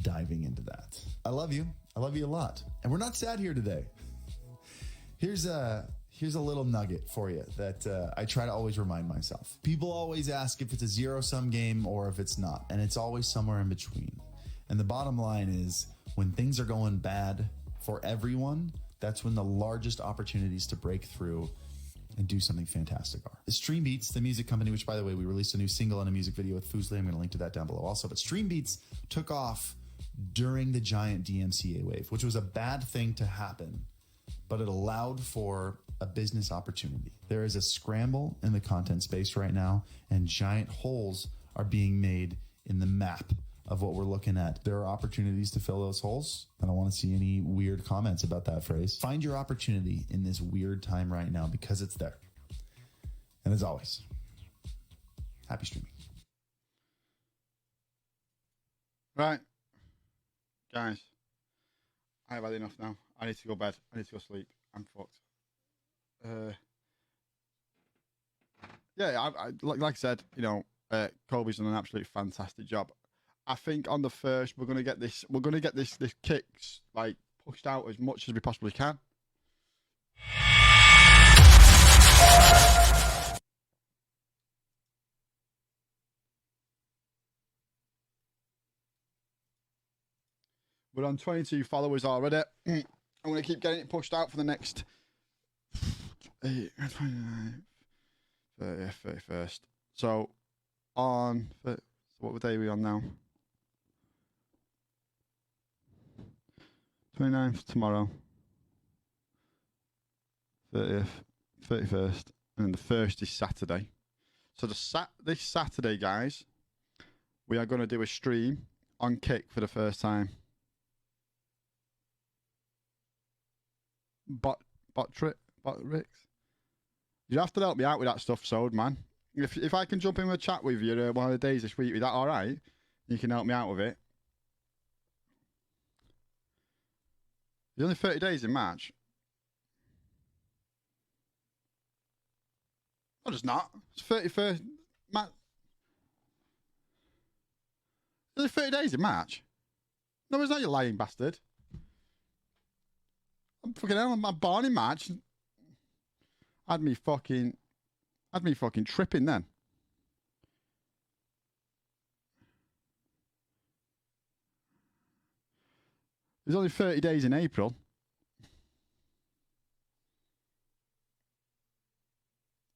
diving into that. I love you. I love you a lot. And we're not sad here today. Here's a little nugget for you that I try to always remind myself. People always ask if it's a zero-sum game or if it's not, and it's always somewhere in between. And the bottom line is, when things are going bad for everyone, that's when the largest opportunities to break through and do something fantastic are. Stream Beats, the music company, which, by the way, we released a new single and a music video with Fuslie. I'm going to link to that down below also. But Stream Beats took off during the giant DMCA wave, which was a bad thing to happen, but it allowed for a business opportunity. There is a scramble in the content space right now, and giant holes are being made in the map of what we're looking at. There are opportunities to fill those holes. I don't want to see any weird comments about that phrase. Find your opportunity in this weird time right now, because it's there. And as always, happy streaming.
Right. Guys, I have had enough now. I need to go bed. I need to go sleep. I'm fucked. Yeah, like I said, you know, Kobe's done an absolutely fantastic job. I think on the first, we're gonna get this kicks like pushed out as much as we possibly can. We're on 22 followers already. I'm gonna keep getting it pushed out for the next 29, 30th, 31st. So on, what day are we on now? 29th tomorrow, 30th, 31st, and then the 1st is Saturday. So this Saturday, guys, we are going to do a stream on Kick for the first time. Ricks. You have to help me out with that stuff, Sode, man. If I can jump in a chat with you one of the days this week, is that all right? You can help me out with it. There's only 30 days in March. No, there's not. It's 31st. There's only 30 days in March. No, it's not, you lying bastard. I'm fucking hell, I'm born in March. Had me fucking tripping then. There's only 30 days in April.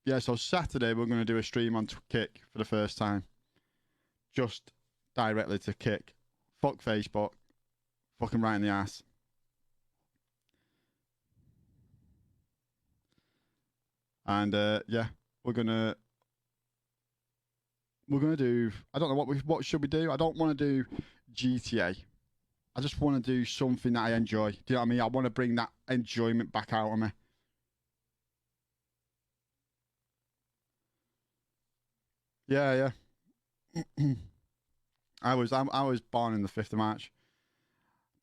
Yeah, so Saturday we're going to do a stream on Kick for the first time. Just directly to Kick. Fuck Facebook. Fucking right in the ass. And yeah, we're gonna do. I don't know what should we do. I don't want to do GTA. I just want to do something that I enjoy. Do you know what I mean? I want to bring that enjoyment back out of me. Yeah. I was born in the 5th of March.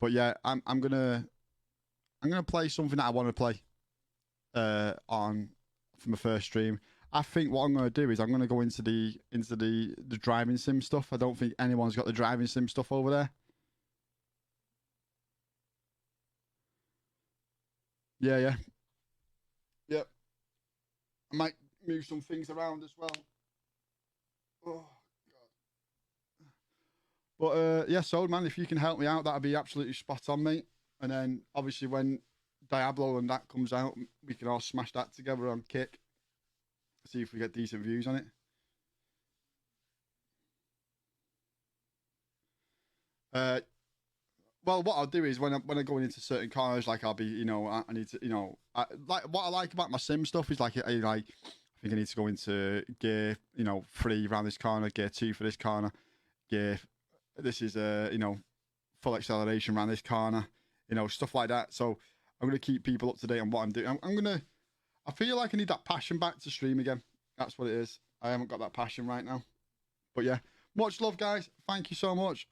But yeah, I'm gonna play something that I want to play on for my first stream. I think what I'm gonna do is I'm gonna go into the driving sim stuff. I don't think anyone's got the driving sim stuff over there. Yeah. Yep. I might move some things around as well. Oh God. But yeah, so man, if you can help me out, that'd be absolutely spot on, mate. And then obviously when Diablo and that comes out, we can all smash that together on Kick. See if we get decent views on it. Well, what I'll do is when I go into certain corners, like I'll be, you know, I need to, you know, like what I like about my sim stuff is like, I think I need to go into gear, you know, 3 around this corner, gear 2 for this corner, gear. This is you know, full acceleration around this corner, you know, stuff like that. So I'm gonna keep people up to date on what I'm doing. I feel like I need that passion back to stream again. That's what it is. I haven't got that passion right now. But yeah, much love, guys. Thank you so much.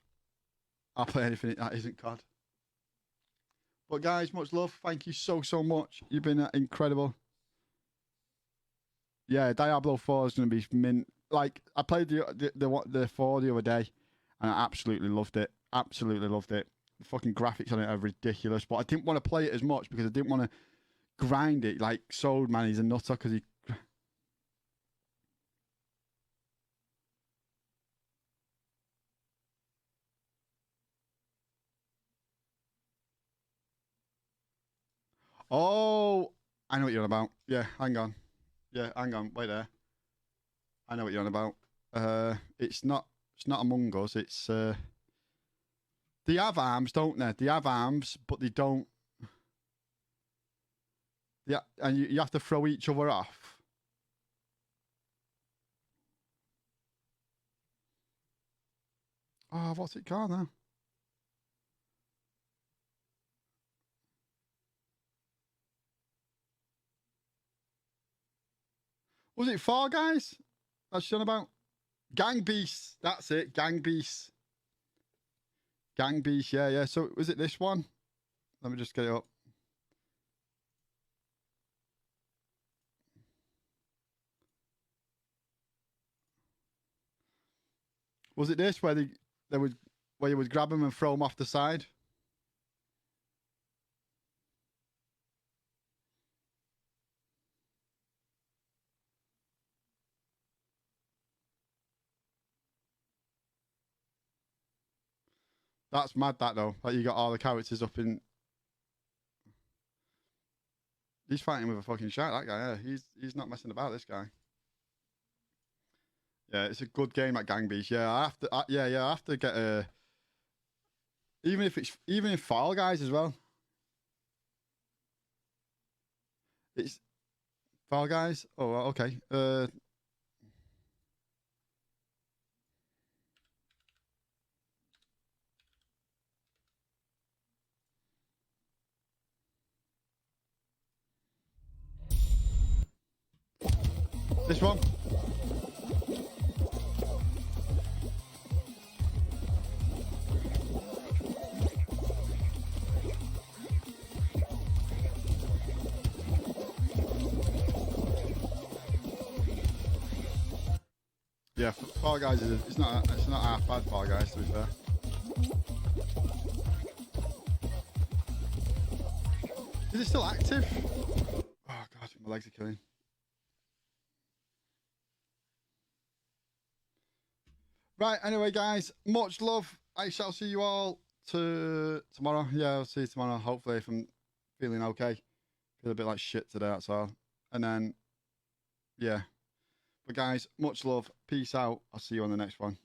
I'll play anything that isn't COD. But guys, much love. Thank you so much. You've been incredible. Yeah, Diablo 4 is going to be mint. Like, I played the 4 the other day, and I absolutely loved it. Absolutely loved it. The fucking graphics on it are ridiculous, but I didn't want to play it as much because I didn't want to grind it. Like, Sold, man, he's a nutter because he... Oh, I know what you're on about. Yeah, hang on. Yeah, hang on. Wait there. I know what you're on about. It's not Among Us. It's they have arms, don't they? They have arms, but they don't. Yeah, and you have to throw each other off. Oh, what's it called now? Was it Fall Guys? That's what about Gang Beasts. That's it, Gang Beasts. Gang Beasts, yeah, yeah. So was it this one? Let me just get it up. Was it this where where you would grab them and throw them off the side? That's mad, that though. Like you got all the characters up in. He's fighting with a fucking shark. That guy. Yeah, he's not messing about. This guy. Yeah, it's a good game at Gang Beasts. Yeah, I have to. I have to get a. Even if Fall Guys as well. It's Fall Guys. Oh, okay. This one. Yeah, Fall Guys it's not half bad. Fall Guys, to be fair. Is it still active? Oh god, my legs are killing. Right, anyway, guys, much love. I shall see you all tomorrow. Yeah, I'll see you tomorrow. Hopefully, if I'm feeling okay. Feel a bit like shit today, that's all. And then, yeah. But guys, much love. Peace out. I'll see you on the next one.